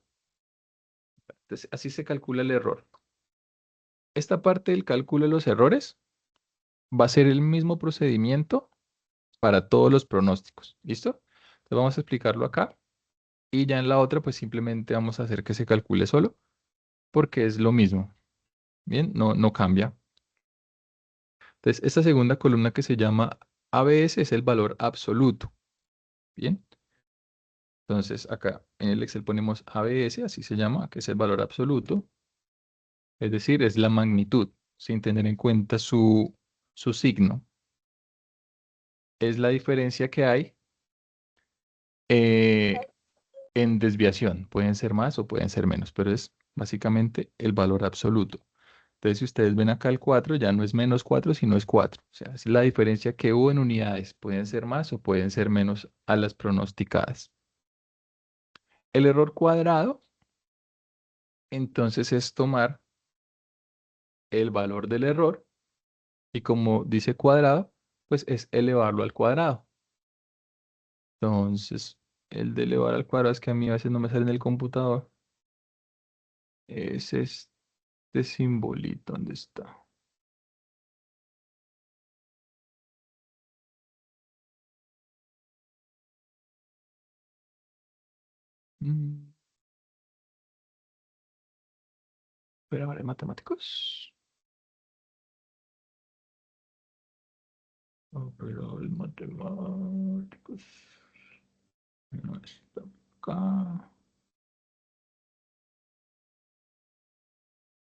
Entonces así se calcula el error. Esta parte del cálculo de los errores va a ser el mismo procedimiento para todos los pronósticos. ¿Listo? Entonces vamos a explicarlo acá. Y ya en la otra, pues simplemente vamos a hacer que se calcule solo, porque es lo mismo. Bien, no cambia. Entonces, esta segunda columna que se llama ABS es el valor absoluto. Bien. Entonces, acá en el Excel ponemos ABS, así se llama, que es el valor absoluto. Es decir, es la magnitud, sin tener en cuenta su signo. Es la diferencia que hay en desviación. Pueden ser más o pueden ser menos, pero es básicamente el valor absoluto. Entonces, si ustedes ven acá el 4, ya no es -4, sino es 4. O sea, es la diferencia que hubo en unidades. Pueden ser más o pueden ser menos a las pronosticadas. El error cuadrado, entonces, es tomar el valor del error y como dice cuadrado, pues es elevarlo al cuadrado. Entonces, el de elevar al cuadrado es que a mí a veces no me sale en el computador. Es este simbolito, ¿dónde está? Mm, Pero ahora matemáticos. Operadores matemáticos. No está acá.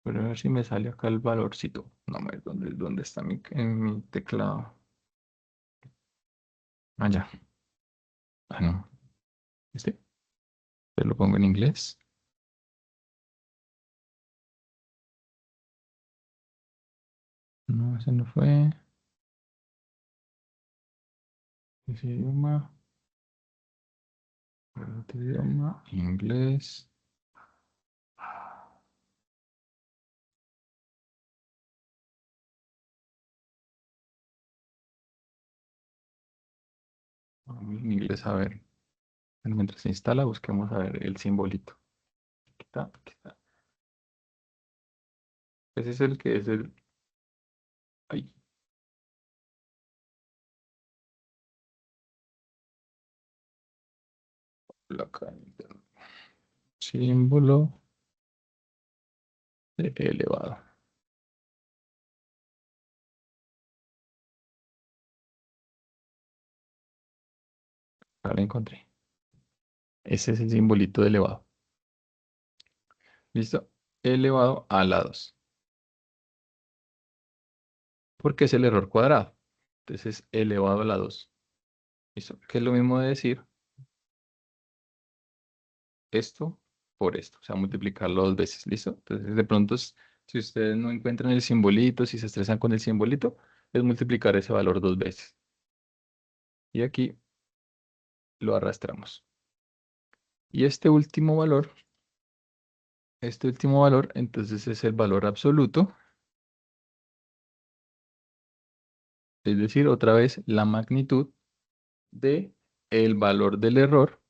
Pero a ver si me sale acá el valorcito. No, ¿dónde está en mi teclado? Allá. Ah, no. Te lo pongo en inglés. No, ese no fue. Ese idioma. Otro idioma. Inglés. En inglés, a ver. Mientras se instala, busquemos a ver el simbolito. Aquí está, aquí está. Ese es el que es el. Ahí. Acá. Símbolo de elevado. Ahora lo encontré. Ese es el simbolito de elevado. ¿Listo? Elevado a la 2. Porque es el error cuadrado. Entonces es elevado a la 2. ¿Listo? Que es lo mismo de decir esto por esto. O sea, multiplicarlo 2 veces. ¿Listo? Entonces de pronto, si ustedes no encuentran el simbolito, si se estresan con el simbolito, es multiplicar ese valor 2 veces. Y aquí lo arrastramos. Y este último valor, entonces es el valor absoluto. Es decir, otra vez la magnitud de el valor del error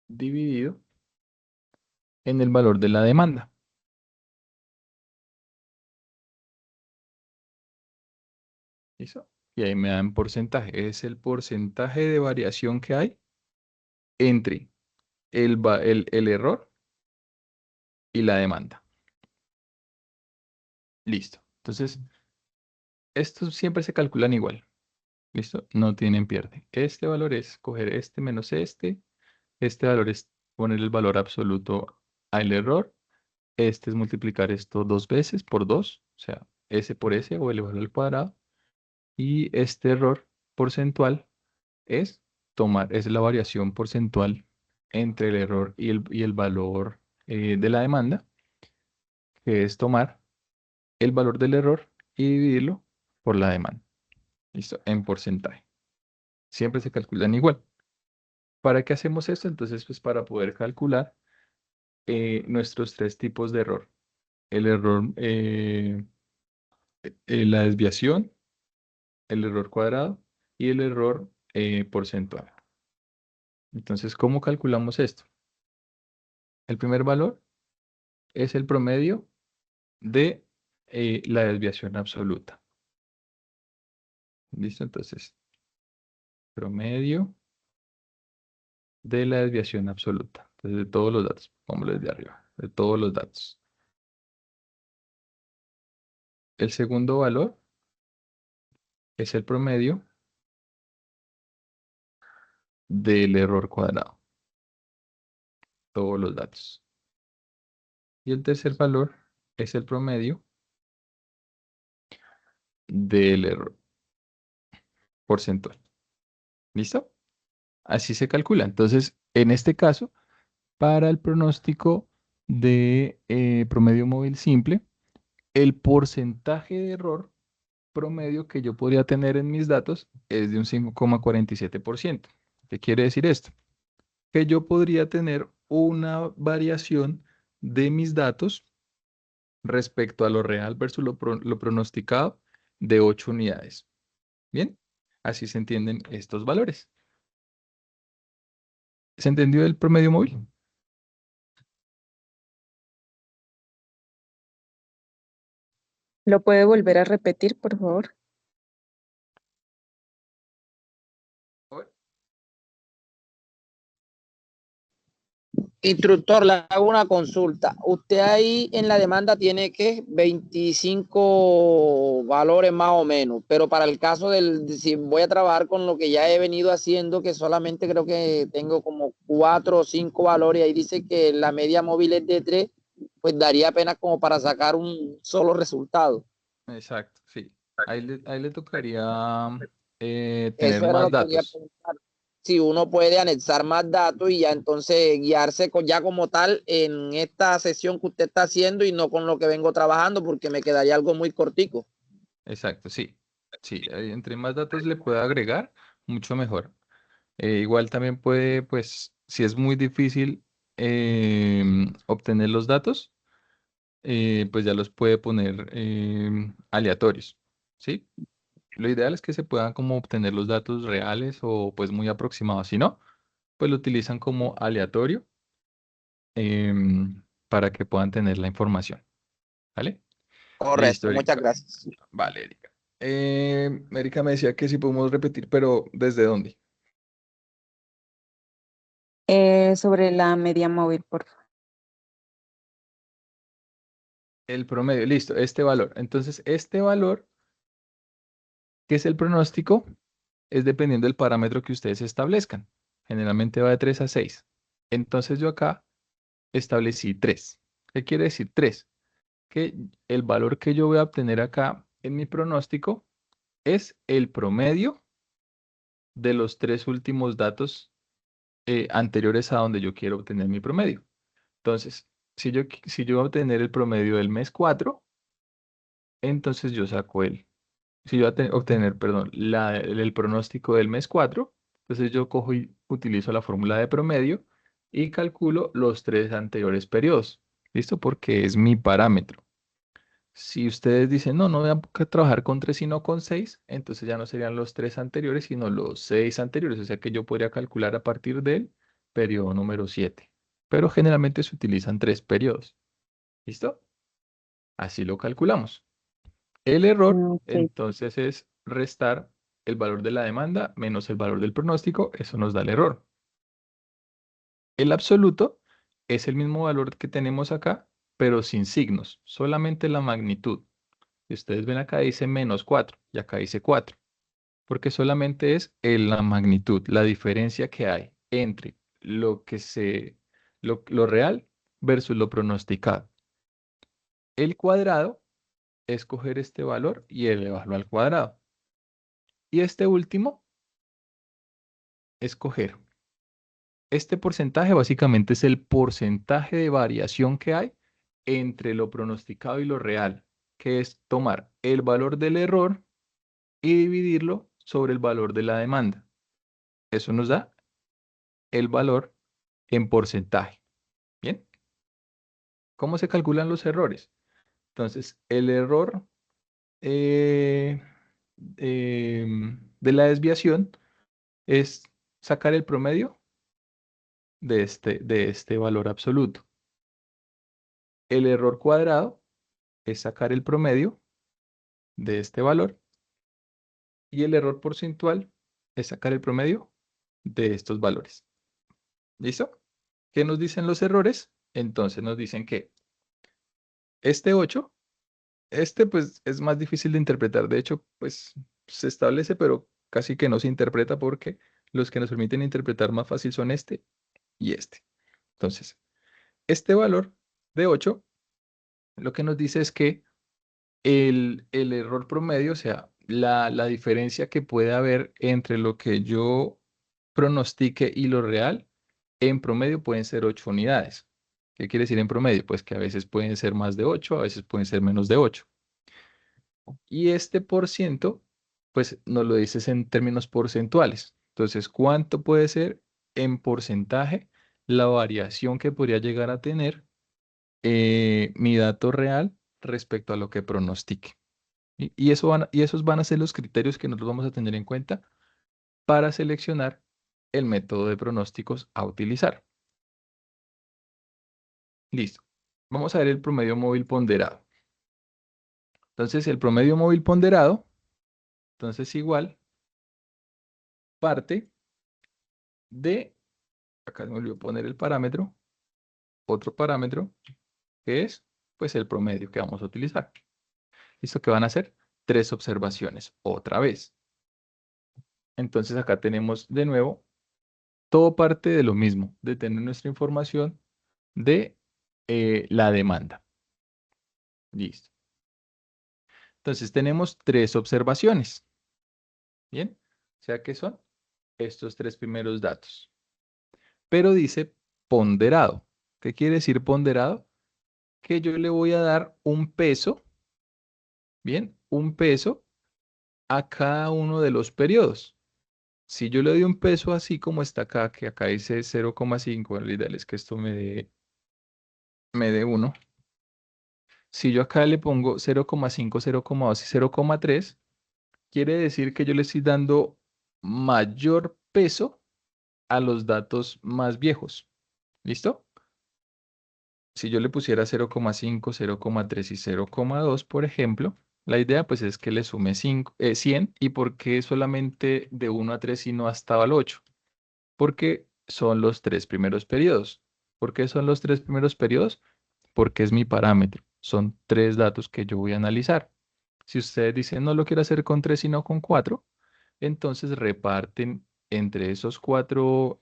dividido en el valor de la demanda. ¿Listo? Y ahí me dan porcentaje. Es el porcentaje de variación que hay entre el error y la demanda. Listo. Entonces, estos siempre se calculan igual. ¿Listo? No tienen pierde. Este valor es coger este menos este. Este valor es poner el valor absoluto al error. Este es multiplicar esto 2 veces por 2. O sea, S por S o elevado al cuadrado. Y este error porcentual es es la variación porcentual entre el error y el valor de la demanda, que es tomar el valor del error y dividirlo por la demanda. ¿Listo? En porcentaje. Siempre se calculan igual. ¿Para qué hacemos esto? Entonces, pues para poder calcular nuestros 3 tipos de error. El error, la desviación, el error cuadrado y el error porcentual. Entonces, ¿cómo calculamos esto? El primer valor es el promedio de la desviación absoluta. ¿Listo? Entonces, promedio de la desviación absoluta. Entonces, de todos los datos, pongámoslo desde arriba, de todos los datos. El segundo valor es el promedio del error cuadrado. Todos los datos. Y el tercer valor es el promedio del error porcentual. ¿Listo? Así se calcula. Entonces, en este caso, para el pronóstico de promedio móvil simple, el porcentaje de error promedio que yo podría tener en mis datos es de un 5,47%. ¿Qué quiere decir esto? Que yo podría tener una variación de mis datos respecto a lo real versus lo pronosticado de 8 unidades. Bien, así se entienden estos valores. ¿Se entendió el promedio móvil? ¿Lo puede volver a repetir, por favor? Instructor, le hago una consulta. Usted ahí en la demanda tiene que 25 valores más o menos, pero para el caso si voy a trabajar con lo que ya he venido haciendo, que solamente creo que tengo como 4 o 5 valores, ahí dice que la media móvil es de 3, pues daría apenas como para sacar un solo resultado. Exacto, sí. Ahí le tocaría tener Eso era más lo que quería datos. preguntar. Si uno puede anexar más datos y ya entonces guiarse ya como tal en esta sesión que usted está haciendo y no con lo que vengo trabajando, porque me quedaría algo muy cortico. Exacto, sí. Sí, entre más datos le pueda agregar, mucho mejor. Igual también puede, pues, si es muy difícil obtener los datos, pues ya los puede poner aleatorios, ¿sí? Lo ideal es que se puedan como obtener los datos reales o pues muy aproximados. Si no, pues lo utilizan como aleatorio para que puedan tener la información, ¿vale? Listo, Correcto, muchas Erika. gracias. Vale, Erika. Erika me decía que si podemos repetir, pero ¿desde dónde? Sobre la media móvil, por favor. El promedio, listo, este valor. Entonces, este valor, que es el pronóstico, es dependiendo del parámetro que ustedes establezcan. Generalmente va de 3 a 6. Entonces yo acá establecí 3. ¿Qué quiere decir 3? Que el valor que yo voy a obtener acá en mi pronóstico es el promedio de los 3 últimos datos anteriores a donde yo quiero obtener mi promedio. Entonces, si yo voy a obtener el promedio del mes 4, entonces yo saco si yo voy a obtener, perdón, el pronóstico del mes 4, entonces yo cojo y utilizo la fórmula de promedio y calculo los 3 anteriores periodos. ¿Listo? Porque es mi parámetro. Si ustedes dicen, no, no voy a trabajar con 3 sino con 6, entonces ya no serían los 3 anteriores, sino los 6 anteriores. O sea que yo podría calcular a partir del periodo número 7. Pero generalmente se utilizan 3 periodos. ¿Listo? Así lo calculamos. El error, Ok. entonces, es restar el valor de la demanda menos el valor del pronóstico. Eso nos da el error. El absoluto es el mismo valor que tenemos acá, pero sin signos, solamente la magnitud. Si ustedes ven acá dice menos 4 y acá dice 4, porque solamente es la magnitud, la diferencia que hay entre lo real versus lo pronosticado. El cuadrado es coger este valor y elevarlo al cuadrado. Y este último es coger. Este porcentaje básicamente es el porcentaje de variación que hay entre lo pronosticado y lo real, que es tomar el valor del error y dividirlo sobre el valor de la demanda. Eso nos da el valor en porcentaje. Bien, ¿cómo se calculan los errores? Entonces, el error eh, de la desviación es sacar el promedio de este valor absoluto. El error cuadrado es sacar el promedio de este valor y el error porcentual es sacar el promedio de estos valores. ¿Listo? ¿Qué nos dicen los errores? Entonces nos dicen que este 8, pues es más difícil de interpretar. De hecho, pues se establece, pero casi que no se interpreta porque los que nos permiten interpretar más fácil son este y este. Entonces, este valor de 8 lo que nos dice es que el error promedio, o sea, la diferencia que puede haber entre lo que yo pronostique y lo real, en promedio pueden ser 8 unidades. ¿Qué quiere decir en promedio? Pues que a veces pueden ser más de 8, a veces pueden ser menos de 8. Y este por ciento, pues nos lo dices en términos porcentuales. Entonces, ¿cuánto puede ser en porcentaje la variación que podría llegar a tener mi dato real respecto a lo que pronostique? Y esos van a ser los criterios que nosotros vamos a tener en cuenta para seleccionar el método de pronósticos a utilizar. Listo. Vamos a ver el promedio móvil ponderado. Entonces, el promedio móvil ponderado, entonces igual, parte de, acá me olvidó poner el parámetro, otro parámetro, que es, pues, el promedio que vamos a utilizar. Listo, que van a ser 3 observaciones, otra vez. Entonces, acá tenemos de nuevo todo parte de lo mismo, de tener nuestra información de la demanda. Listo. Entonces tenemos 3 observaciones. Bien, o sea que son estos 3 primeros datos. Pero dice ponderado. ¿Qué quiere decir ponderado? Que yo le voy a dar un peso, bien, un peso a cada uno de los periodos. Si yo le doy un peso así como está acá, que acá dice 0,5, bueno, lo ideal es que esto me dé 1. Si yo acá le pongo 0,5, 0,2 y 0,3, quiere decir que yo le estoy dando mayor peso a los datos más viejos. ¿Listo? Si yo le pusiera 0,5, 0,3 y 0,2, por ejemplo, la idea pues es que le sume 100. ¿Y por qué solamente de 1 a 3 y no hasta al 8? Porque son los 3 primeros periodos. ¿Por qué son los 3 primeros periodos? Porque es mi parámetro. Son 3 datos que yo voy a analizar. Si ustedes dicen no lo quiero hacer con 3 sino con 4, entonces reparten entre esos cuatro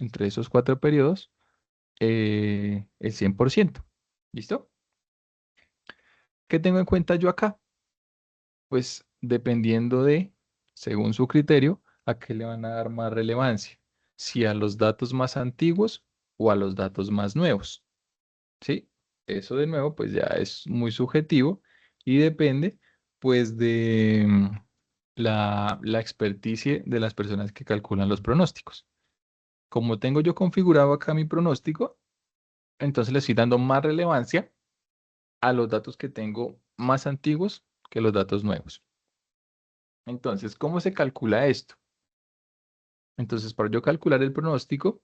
periodos el 100%. ¿Listo? ¿Qué tengo en cuenta yo acá? Pues dependiendo de, según su criterio, a qué le van a dar más relevancia. Si a los datos más antiguos o a los datos más nuevos. ¿Sí? Eso de nuevo, pues ya es muy subjetivo y depende, pues, de la experticia de las personas que calculan los pronósticos. Como tengo yo configurado acá mi pronóstico, entonces le estoy dando más relevancia a los datos que tengo más antiguos que los datos nuevos. Entonces, ¿cómo se calcula esto? Entonces, para yo calcular el pronóstico,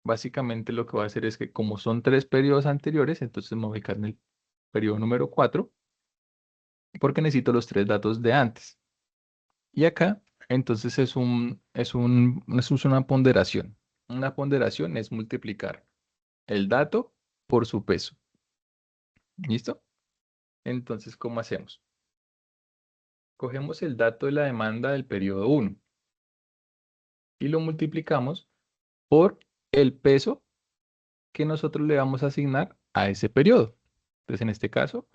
básicamente lo que voy a hacer es que como son 3 periodos anteriores, entonces me voy a ubicar en el periodo número 4, porque necesito los 3 datos de antes. Y acá, entonces es una ponderación. Una ponderación es multiplicar el dato por su peso. ¿Listo? Entonces, ¿cómo hacemos? Cogemos el dato de la demanda del periodo 1 y lo multiplicamos por el peso que nosotros le vamos a asignar a ese periodo. Entonces, en este caso,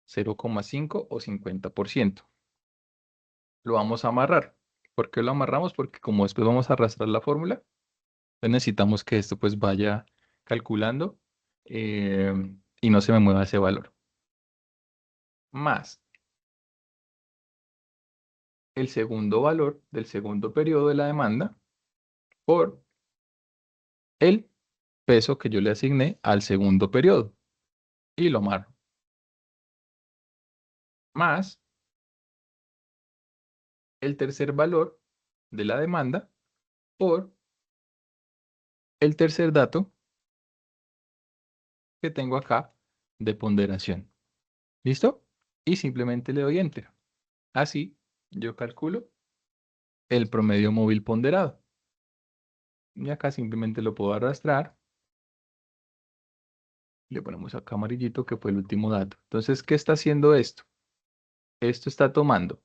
0,5 o 50%. Lo vamos a amarrar. ¿Por qué lo amarramos? Porque como después vamos a arrastrar la fórmula, entonces necesitamos que esto pues vaya calculando y no se me mueva ese valor. Más el segundo valor del segundo periodo de la demanda por el peso que yo le asigné al segundo periodo. Y lo amarro. Más el tercer valor de la demanda por el tercer dato que tengo acá de ponderación. ¿Listo? Y simplemente le doy Enter. Así yo calculo el promedio móvil ponderado. Y acá simplemente lo puedo arrastrar. Le ponemos acá amarillito que fue el último dato. Entonces, ¿qué está haciendo esto? Esto está tomando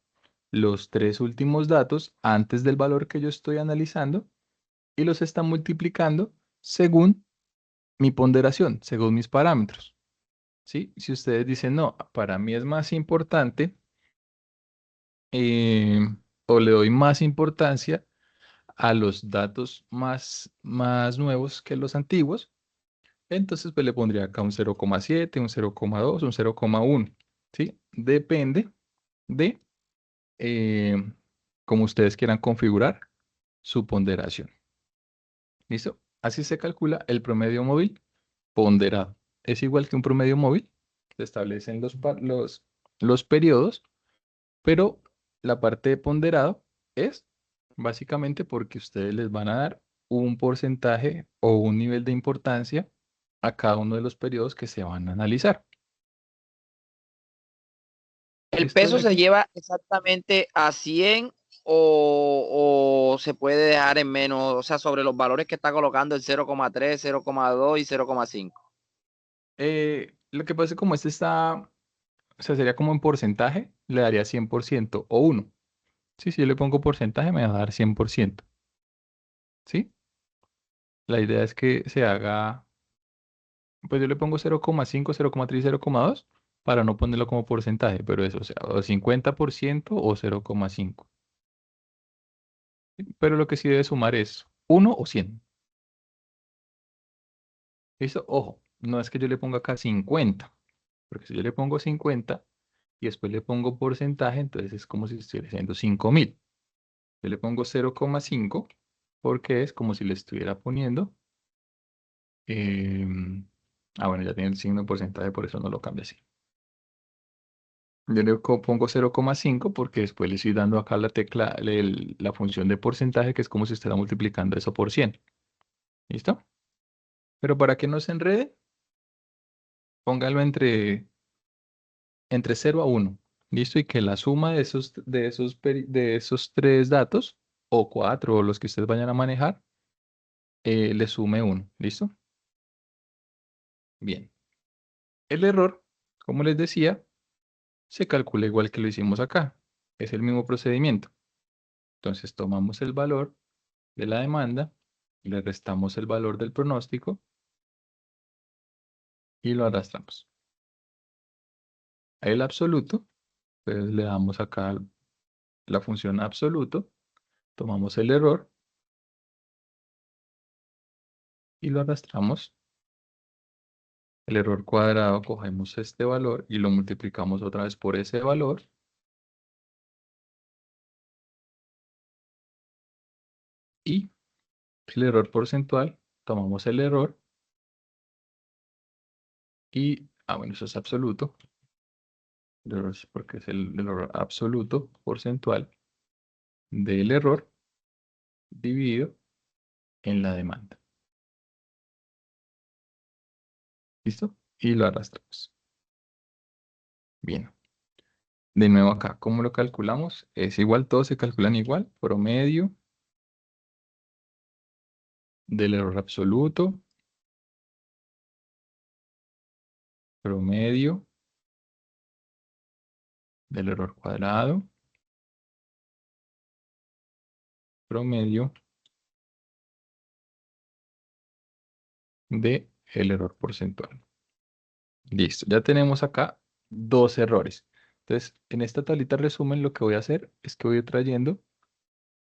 los 3 últimos datos antes del valor que yo estoy analizando y los está multiplicando según mi ponderación, según mis parámetros. ¿Sí? Si ustedes dicen, no, para mí es más importante eh, o le doy más importancia a los datos más nuevos que los antiguos, entonces pues le pondría acá un 0,7, un 0,2, un 0,1. ¿Sí? Depende de eh, cómo ustedes quieran configurar su ponderación. ¿Listo? Así se calcula el promedio móvil ponderado. Es igual que un promedio móvil. Se establecen los periodos, pero la parte de ponderado es básicamente porque ustedes les van a dar un porcentaje o un nivel de importancia a cada uno de los periodos que se van a analizar. ¿El Esto de peso se aquí, lleva exactamente a 100 o se puede dejar en menos? O sea, sobre los valores que está colocando el 0,3, 0,2 y 0,5. lo que pasa es que como este está, o sea, sería como en porcentaje, le daría 100% o 1. Sí, si yo le pongo porcentaje me va a dar 100%. ¿Sí? La idea es que se haga, pues yo le pongo 0,5, 0,3 y 0,2 para no ponerlo como porcentaje, pero eso, o sea, o 50% o 0,5. Pero lo que sí debe sumar es 1 o 100. ¿Listo? Ojo, no es que yo le ponga acá 50, porque si yo le pongo 50 y después le pongo porcentaje, entonces es como si estuviera haciendo 5.000. Yo le pongo 0,5 porque es como si le estuviera poniendo. Bueno, ya tiene el signo de porcentaje, por eso no lo cambia así. Yo le pongo 0,5 porque después le estoy dando acá la tecla, la función de porcentaje, que es como si estuviera multiplicando eso por 100. ¿Listo? Pero para que no se enrede, póngalo entre 0 a 1. ¿Listo? Y que la suma de esos tres datos, o 4, o los que ustedes vayan a manejar, le sume 1. ¿Listo? Bien. El error, como les decía, se calcula igual que lo hicimos acá. Es el mismo procedimiento. Entonces tomamos el valor de la demanda, le restamos el valor del pronóstico y lo arrastramos. El absoluto, pues le damos acá la función absoluto, tomamos el error y lo arrastramos. El error cuadrado, cogemos este valor y lo multiplicamos otra vez por ese valor. Y el error porcentual, tomamos el error y, bueno, eso es absoluto. El error porque es el error absoluto porcentual del error dividido en la demanda. ¿Listo? Y lo arrastramos. Bien. De nuevo acá, ¿cómo lo calculamos? Es igual, todos se calculan igual. Promedio del error absoluto. Promedio del error cuadrado. Promedio del error porcentual. Listo, ya tenemos acá dos errores. Entonces, en esta tablita resumen lo que voy a hacer es que voy a ir trayendo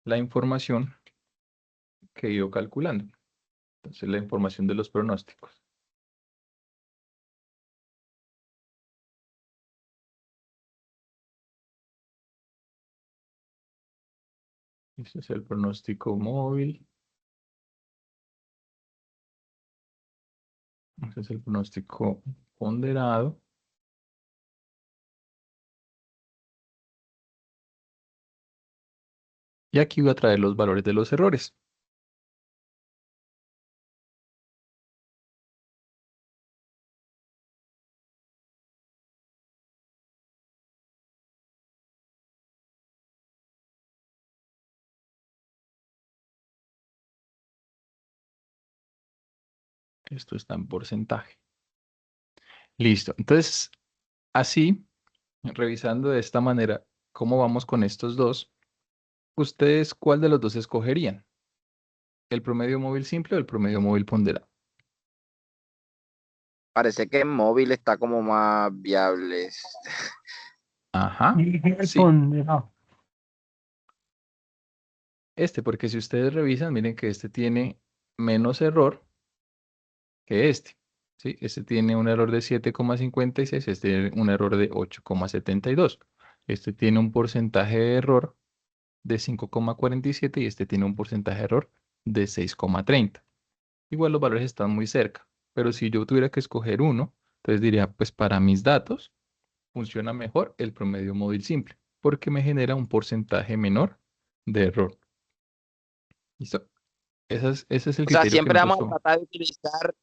la información que he ido calculando. Entonces, la información de los pronósticos. Este es el pronóstico móvil. Este es el pronóstico ponderado. Y aquí voy a traer los valores de los errores. Esto está en porcentaje. Listo. Entonces, así, revisando de esta manera cómo vamos con estos dos, ¿ustedes cuál de los dos escogerían? ¿El promedio móvil simple o el promedio móvil ponderado? Parece que en móvil está como más viable. Ajá, El sí. ponderado. Porque si ustedes revisan, miren que este tiene menos error que este. ¿Sí? Este tiene un error de 7,56, este tiene un error de 8,72. Este tiene un porcentaje de error de 5,47 y este tiene un porcentaje de error de 6,30. Igual los valores están muy cerca, pero si yo tuviera que escoger uno, entonces diría, pues para mis datos funciona mejor el promedio móvil simple, porque me genera un porcentaje menor de error. ¿Listo? Ese es el O sea, criterio que siempre nosotros vamos a tomamos. tratar de utilizar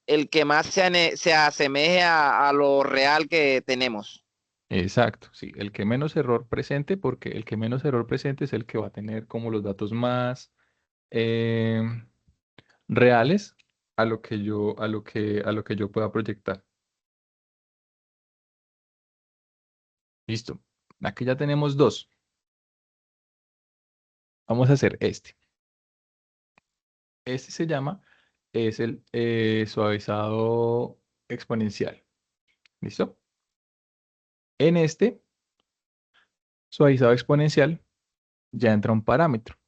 el que más se asemeje a lo real que tenemos. Exacto, sí, el que menos error presente, porque el que menos error presente es el que va a tener como los datos más em, reales a lo que yo pueda proyectar. Listo. Aquí ya tenemos dos. Vamos a hacer este. Este es el suavizado exponencial. ¿Listo? En este suavizado exponencial ya entra un parámetro,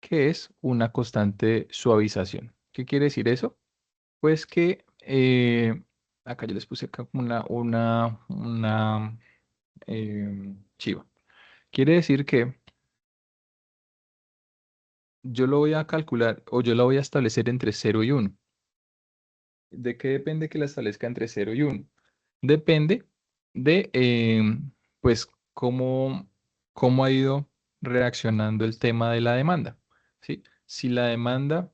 que es una constante de suavización. ¿Qué quiere decir eso? Pues que acá yo les puse acá como una chiva. Quiere decir que yo lo voy a calcular o yo lo voy a establecer entre 0 y 1. ¿De qué depende que la establezca entre 0 y 1? Depende de, pues, cómo ha ido reaccionando el tema de la demanda, ¿sí? Si la demanda,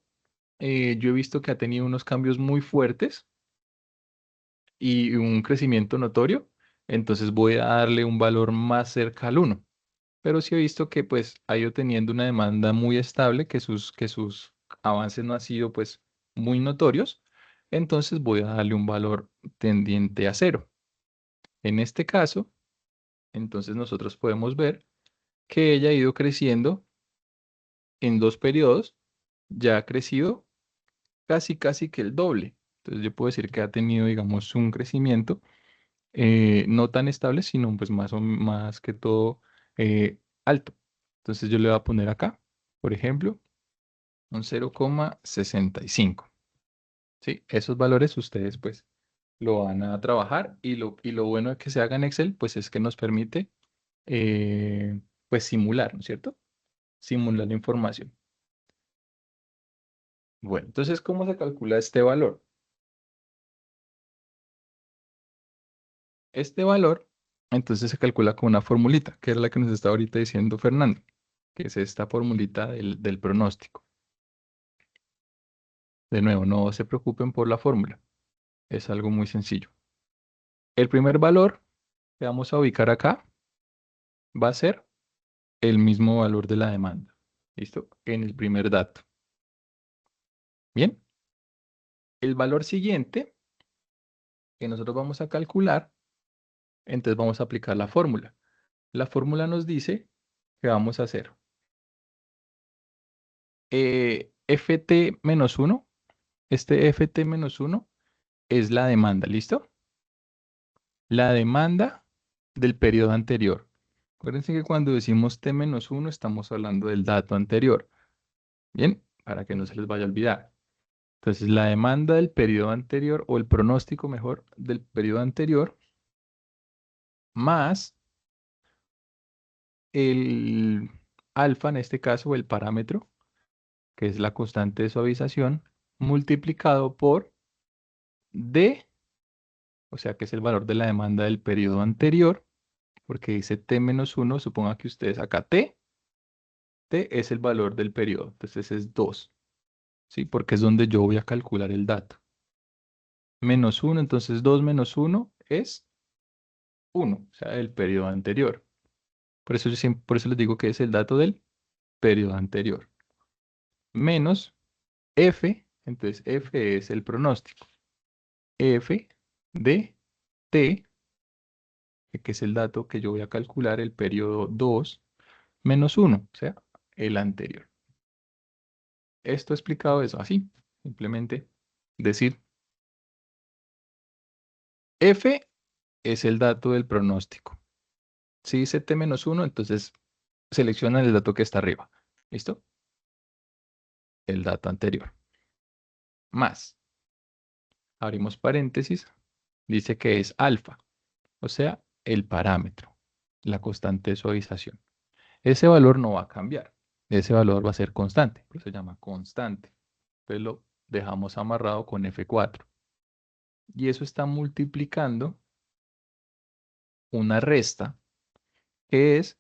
yo he visto que ha tenido unos cambios muy fuertes y un crecimiento notorio, entonces voy a darle un valor más cerca al 1. Pero sí he visto que pues ha ido teniendo una demanda muy estable, que sus avances no han sido pues muy notorios, entonces voy a darle un valor tendiente a 0. En este caso, entonces nosotros podemos ver que ella ha ido creciendo en 2 periodos, ya ha crecido casi que el doble. Entonces yo puedo decir que ha tenido, digamos, un crecimiento no tan estable, sino pues más que todo alto. Entonces yo le voy a poner acá, por ejemplo, un 0,65. ¿Sí? Esos valores ustedes pues lo van a trabajar y lo bueno de que se haga en Excel pues es que nos permite pues simular, ¿no es cierto? Simular la información. Bueno, entonces, ¿cómo se calcula este valor? Este valor, entonces se calcula con una formulita, que era la que nos está ahorita diciendo Fernando, que es esta formulita del pronóstico. De nuevo, no se preocupen por la fórmula, es algo muy sencillo. El primer valor que vamos a ubicar acá va a ser el mismo valor de la demanda. ¿Listo? En el primer dato. Bien. El valor siguiente que nosotros vamos a calcular, entonces vamos a aplicar la fórmula. La fórmula nos dice que vamos a hacer ft-1. Este ft-1 es la demanda, ¿listo? La demanda del periodo anterior. Acuérdense que cuando decimos t-1 estamos hablando del dato anterior. Bien, para que no se les vaya a olvidar. Entonces, la demanda del periodo anterior, o el pronóstico mejor, del periodo anterior, más el alfa, en este caso, o el parámetro, que es la constante de suavización, multiplicado por D, o sea, que es el valor de la demanda del periodo anterior, porque dice t-1, suponga que ustedes acá t es el valor del periodo, entonces es 2, ¿sí? Porque es donde yo voy a calcular el dato. Menos 1, entonces 2 menos 1 es 1, o sea, el periodo anterior. Por eso les digo que es el dato del periodo anterior. Menos F, entonces F es el pronóstico. F de T, que es el dato que yo voy a calcular, el periodo 2, menos 1, o sea, el anterior. Esto explicado es así, simplemente decir F es el dato del pronóstico. Si dice T menos 1, entonces seleccionan el dato que está arriba. ¿Listo? El dato anterior. Más. Abrimos paréntesis. Dice que es alfa, o sea, el parámetro, la constante de suavización. Ese valor no va a cambiar. Ese valor va a ser constante, por eso se llama constante. Entonces lo dejamos amarrado con F4. Y eso está multiplicando una resta, que es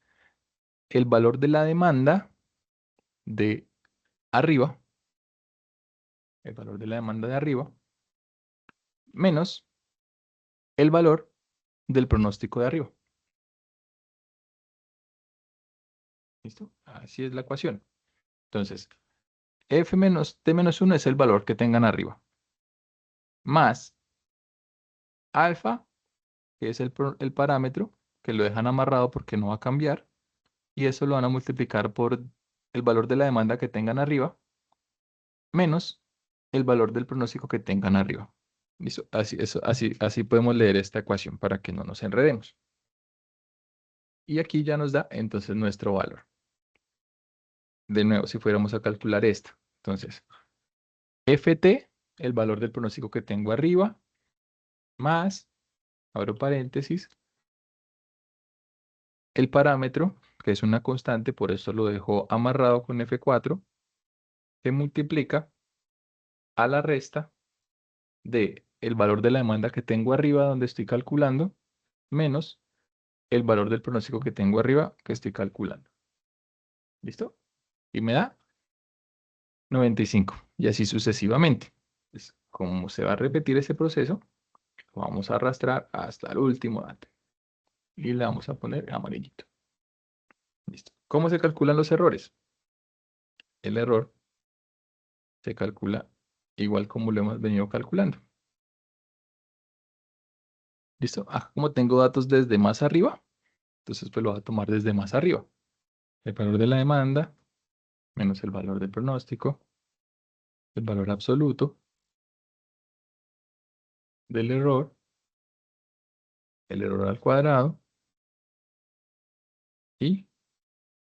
el valor de la demanda de arriba, el valor de la demanda de arriba, menos el valor del pronóstico de arriba. ¿Listo? Así es la ecuación. Entonces, F menos T menos 1 es el valor que tengan arriba. Más alfa, que es el parámetro, que lo dejan amarrado porque no va a cambiar. Y eso lo van a multiplicar por el valor de la demanda que tengan arriba, menos el valor del pronóstico que tengan arriba. ¿Listo? Así podemos leer esta ecuación para que no nos enredemos. Y aquí ya nos da entonces nuestro valor. De nuevo, si fuéramos a calcular esto. Entonces, FT, el valor del pronóstico que tengo arriba, más, abro paréntesis, el parámetro, que es una constante, por eso lo dejo amarrado con F4, se multiplica a la resta de el valor de la demanda que tengo arriba donde estoy calculando, menos el valor del pronóstico que tengo arriba que estoy calculando. ¿Listo? Y me da 95 y así sucesivamente. Pues, como se va a repetir ese proceso, lo vamos a arrastrar hasta el último dato y le vamos a poner amarillito. Listo. ¿Cómo se calculan los errores? El error se calcula igual como lo hemos venido calculando. ¿Listo? Ah, como tengo datos desde más arriba, entonces pues lo voy a tomar desde más arriba. El valor de la demanda menos el valor del pronóstico, el valor absoluto del error, el error al cuadrado y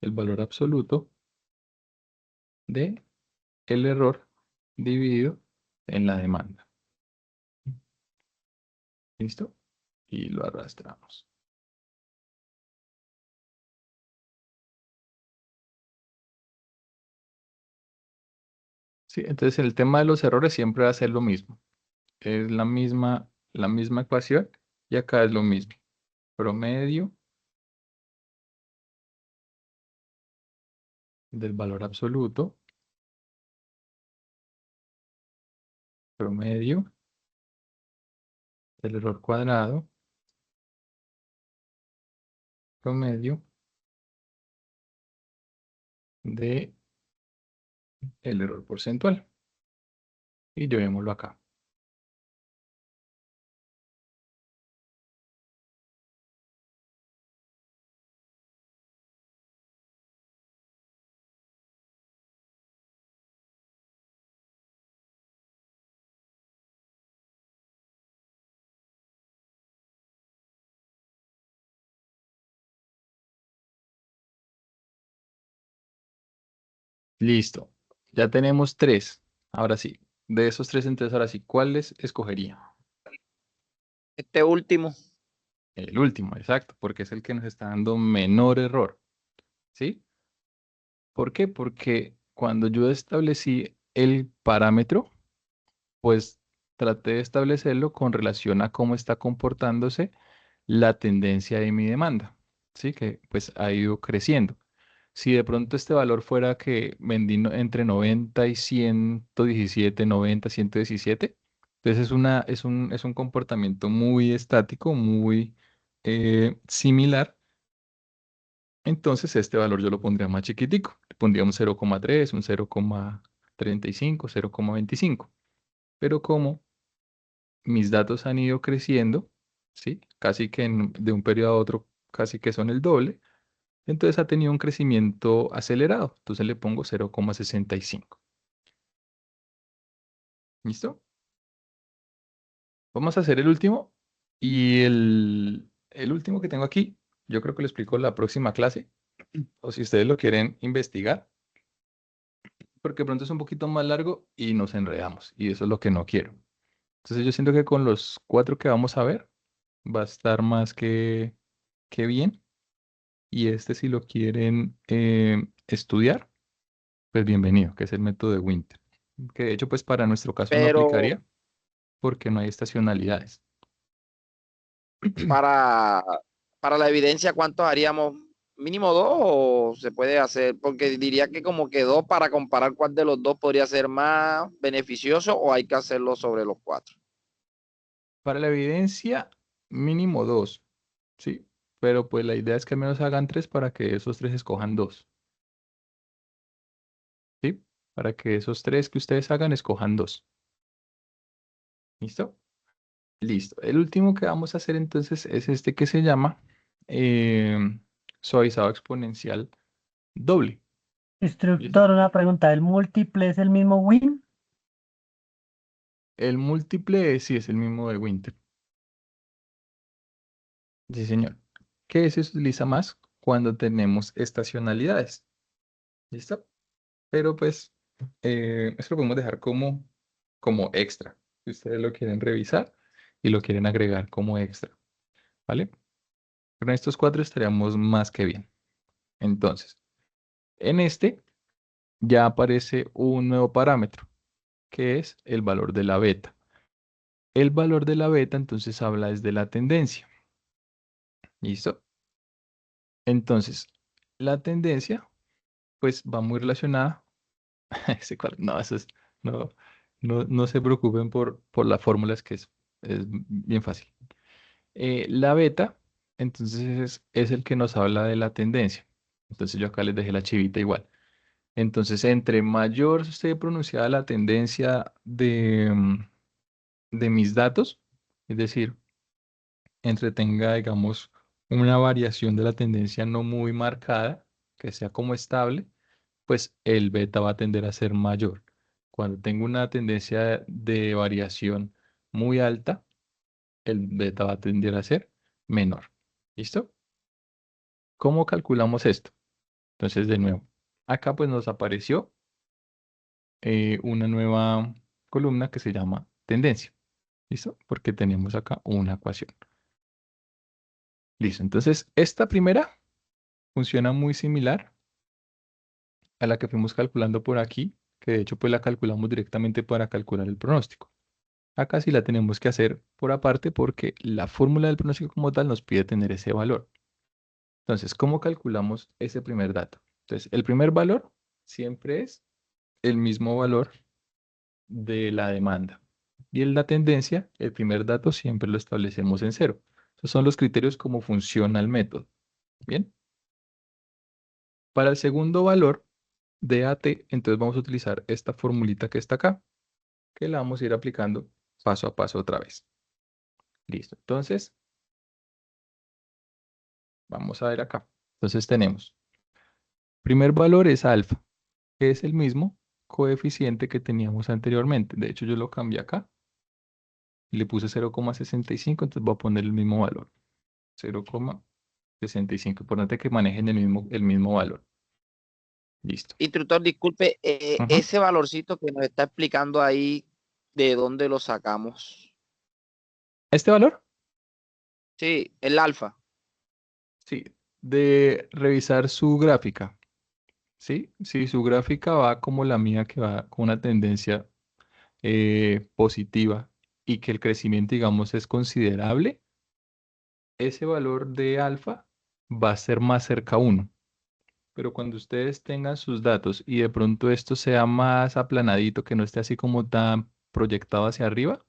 el valor absoluto de el error dividido en la demanda. ¿Listo? Y lo arrastramos. Sí, entonces el tema de los errores siempre va a ser lo mismo. Es la misma ecuación y acá es lo mismo. Promedio del valor absoluto, promedio del error cuadrado, promedio de el error porcentual. Y llevémoslo acá. Listo. Ya tenemos tres. Ahora sí. De esos tres, entonces, ahora sí, ¿cuáles escogería? Este último, El último, exacto, porque es el que nos está dando menor error. ¿Sí? ¿Por qué? Porque cuando yo establecí el parámetro, pues traté de establecerlo con relación a cómo está comportándose la tendencia de mi demanda. ¿Sí? Que pues ha ido creciendo. Si de pronto este valor fuera que vendí entre 90 y 117, 90, 117, entonces es un comportamiento muy estático, muy similar. Entonces este valor yo lo pondría más chiquitico. Le pondría un 0,3, un 0,35, 0,25. Pero como mis datos han ido creciendo, ¿sí? Casi que de un periodo a otro, casi que son el doble. Entonces ha tenido un crecimiento acelerado. Entonces le pongo 0,65. ¿Listo? Vamos a hacer el último. Y el último que tengo aquí, yo creo que lo explico en la próxima clase. O si ustedes lo quieren investigar, porque pronto es un poquito más largo y nos enredamos. Y eso es lo que no quiero. Entonces yo siento que con los cuatro que vamos a ver, va a estar más que bien. Y este si lo quieren estudiar, pues bienvenido, que es el método de Winter. Que de hecho, pues para nuestro caso no pero aplicaría porque no hay estacionalidades. para, para la evidencia, ¿cuántos haríamos? ¿Mínimo dos o se puede hacer? Porque diría que como que dos para comparar cuál de los dos podría ser más beneficioso o hay que hacerlo sobre los cuatro. Para la evidencia, mínimo dos, ¿sí? Pero pues la idea es que al menos hagan tres para que esos tres escojan dos, ¿sí? Para que esos tres que ustedes hagan escojan dos. ¿Listo? Listo. El último que vamos a hacer entonces es este que se llama suavizado exponencial doble. ¿Listo? Instructor, una pregunta, ¿el múltiple es el mismo win? El múltiple sí es el mismo de Winter. Sí, señor. ¿Qué se utiliza más? cuando tenemos estacionalidades. ¿Listo? Pero pues eso lo podemos dejar como extra. Si ustedes lo quieren revisar y lo quieren agregar como extra. ¿Vale? Con estos 4 estaríamos más que bien. Entonces, en este ya aparece un nuevo parámetro, que es el valor de la beta. El valor de la beta entonces habla desde la tendencia. ¿Listo? Entonces, la tendencia pues va muy relacionada. No, no, no se preocupen por las fórmulas, que es bien fácil. La beta, entonces es el que nos habla de la tendencia. Entonces yo acá les dejé la chivita igual. Entonces, entre mayor esté pronunciada la tendencia de mis datos, es decir, entre tenga, digamos, una variación de la tendencia no muy marcada, que sea como estable, pues el beta va a tender a ser mayor. Cuando tengo una tendencia de variación muy alta, el beta va a tender a ser menor. ¿Listo? ¿Cómo calculamos esto? Entonces, de nuevo, acá pues nos apareció una nueva columna que se llama tendencia. ¿Listo? Porque tenemos acá una ecuación. Listo. Entonces, esta primera funciona muy similar a la que fuimos calculando por aquí, que de hecho pues la calculamos directamente para calcular el pronóstico. Acá sí la tenemos que hacer por aparte porque la fórmula del pronóstico como tal nos pide tener ese valor. Entonces, ¿cómo calculamos ese primer dato? Entonces, el primer valor siempre es el mismo valor de la demanda. Y en la tendencia, el primer dato siempre lo establecemos en 0. Esos son los criterios cómo funciona el método. Bien. Para el segundo valor de AT, entonces vamos a utilizar esta formulita que está acá, que la vamos a ir aplicando paso a paso otra vez. Listo. Entonces, vamos a ver acá. Entonces tenemos, primer valor es alfa, que es el mismo coeficiente que teníamos anteriormente. De hecho, yo lo cambié acá y le puse 0,65, entonces voy a poner el mismo valor. 0,65. Importante que manejen el mismo valor. Listo. Instructor, disculpe, Ujú. ese valorcito que nos está explicando ahí, ¿de dónde lo sacamos? ¿Este valor? Sí, el alfa. Sí, de revisar su gráfica. ¿Sí? Si su gráfica va como la mía, que va con una tendencia positiva y que el crecimiento, digamos, es considerable, ese valor de alfa va a ser más cerca a 1. Pero cuando ustedes tengan sus datos y de pronto esto sea más aplanadito, que no esté así como tan proyectado hacia arriba,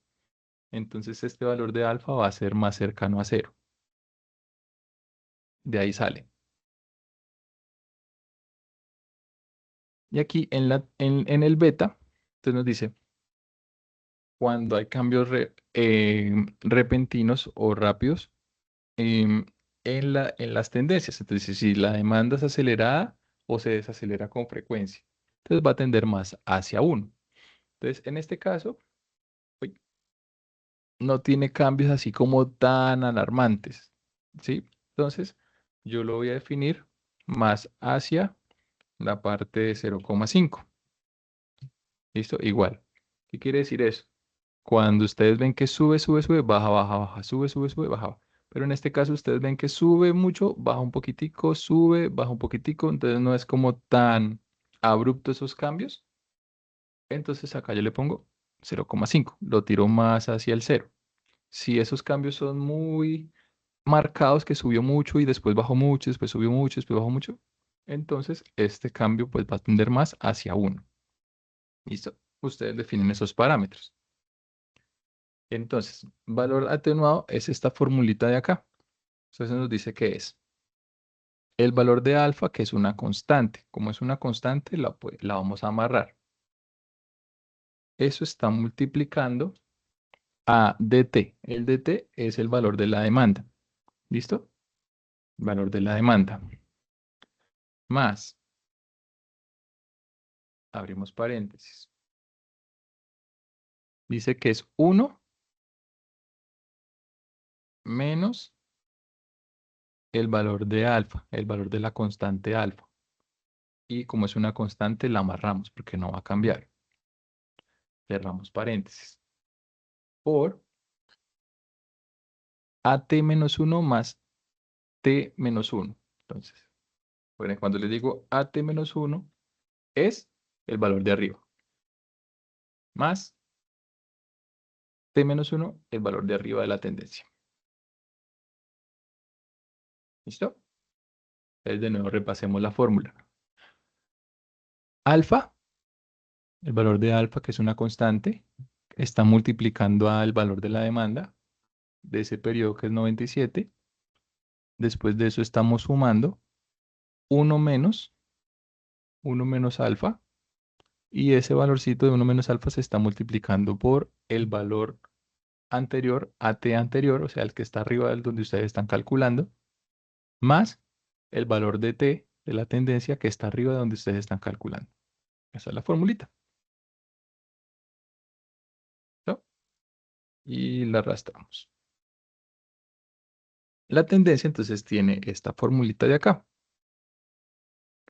entonces este valor de alfa va a ser más cercano a 0. De ahí sale. Y aquí en el beta, entonces nos dice, cuando hay cambios repentinos o rápidos en las tendencias. Entonces, si la demanda es acelerada o se desacelera con frecuencia, entonces va a tender más hacia 1. Entonces, en este caso, uy, no tiene cambios así como tan alarmantes, ¿sí? Entonces, yo lo voy a definir más hacia la parte de 0,5. ¿Listo? Igual. ¿Qué quiere decir eso? Cuando ustedes ven que sube, sube, sube, baja, baja, baja, sube, sube, sube, baja, baja. Pero en este caso ustedes ven que sube mucho, baja un poquitico, sube, baja un poquitico, entonces no es como tan abrupto esos cambios. Entonces acá yo le pongo 0,5, lo tiro más hacia el 0. Si esos cambios son muy marcados, que subió mucho y después bajó mucho, después subió mucho, después bajó mucho, entonces este cambio pues va a tender más hacia 1. ¿Listo? Ustedes definen esos parámetros. Entonces, valor atenuado es esta formulita de acá. Entonces nos dice que es el valor de alfa, que es una constante. Como es una constante, la vamos a amarrar. Eso está multiplicando a dt. El dt es el valor de la demanda. ¿Listo? Valor de la demanda. Más, abrimos paréntesis. Dice que es 1 menos el valor de alfa, el valor de la constante alfa. Y como es una constante, la amarramos porque no va a cambiar. Cerramos paréntesis. Por AT-1 más T-1. Entonces, bueno, cuando les digo AT-1 es el valor de arriba. Más T-1, el valor de arriba de la tendencia. ¿Listo? Entonces, de nuevo repasemos la fórmula. Alfa, el valor de alfa, que es una constante, está multiplicando al valor de la demanda de ese periodo que es 97. Después de eso estamos sumando 1 menos alfa. Y ese valorcito de 1 menos alfa se está multiplicando por el valor anterior, AT anterior, o sea, el que está arriba del donde ustedes están calculando, más el valor de T de la tendencia que está arriba de donde ustedes están calculando. Esa es la formulita. ¿No? Y la arrastramos. La tendencia entonces tiene esta formulita de acá,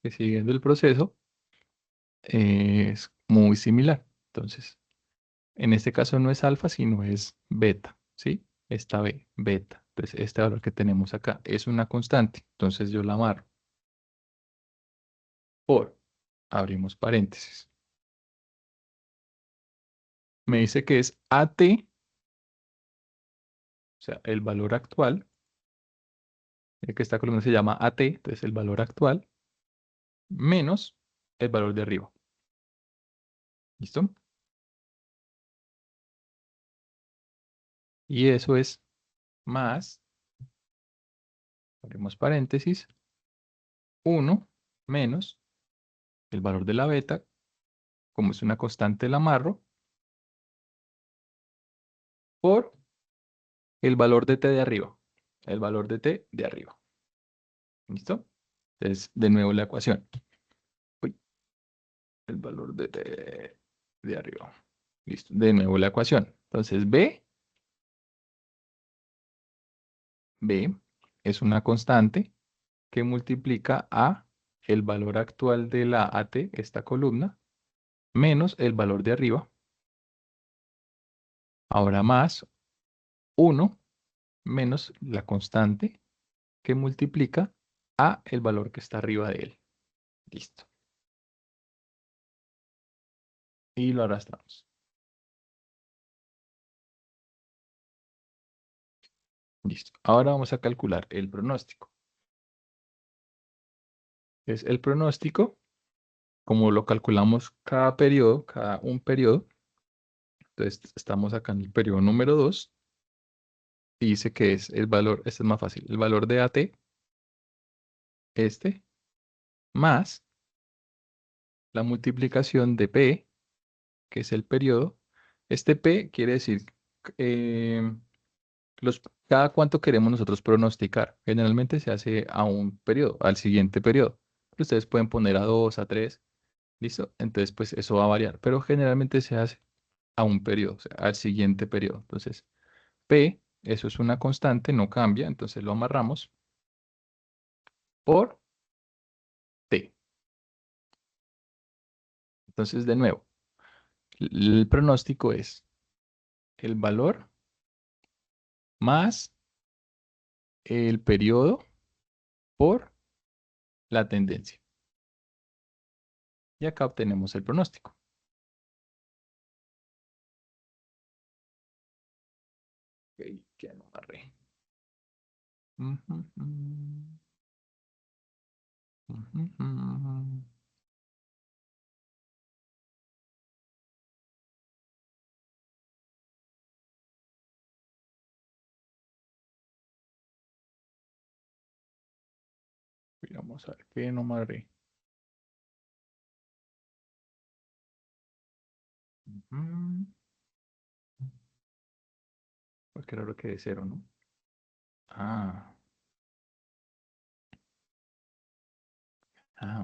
que siguiendo el proceso es muy similar. Entonces, en este caso no es alfa, sino es beta, ¿sí? Esta B, beta. Entonces, este valor que tenemos acá es una constante. Entonces, yo la amarro por, abrimos paréntesis. Me dice que es AT, o sea, el valor actual, que esta columna se llama AT, entonces el valor actual, menos el valor de arriba. ¿Listo? Y eso es más, abrimos paréntesis, 1 menos el valor de la beta, como es una constante, la amarro, por el valor de t de arriba. El valor de t de arriba. ¿Listo? Entonces, de nuevo la ecuación. Uy, el valor de t de arriba. Listo. De nuevo la ecuación. Entonces, B es una constante que multiplica a el valor actual de la AT, esta columna, menos el valor de arriba. Ahora más 1 menos la constante que multiplica a el valor que está arriba de él. Listo. Y lo arrastramos. Listo. Ahora vamos a calcular el pronóstico. Es el pronóstico, como lo calculamos cada periodo, cada un periodo. Entonces estamos acá en el periodo número 2. Y dice que es el valor, este es más fácil, el valor de AT, este, más la multiplicación de P, que es el periodo. Este P quiere decir eh, cada cuánto queremos nosotros pronosticar. Generalmente se hace a un periodo, al siguiente periodo. Ustedes pueden poner a 2, a 3, ¿listo? Entonces, pues eso va a variar, pero generalmente se hace a un periodo, o sea, al siguiente periodo. Entonces, P, eso es una constante, no cambia, entonces lo amarramos por T. Entonces, de nuevo, el pronóstico es el valor más el periodo por la tendencia. Y acá obtenemos el pronóstico. Ok, ya lo amarré. Vamos a ver qué no amarré. Porque era lo que de 0, ¿no? Ah,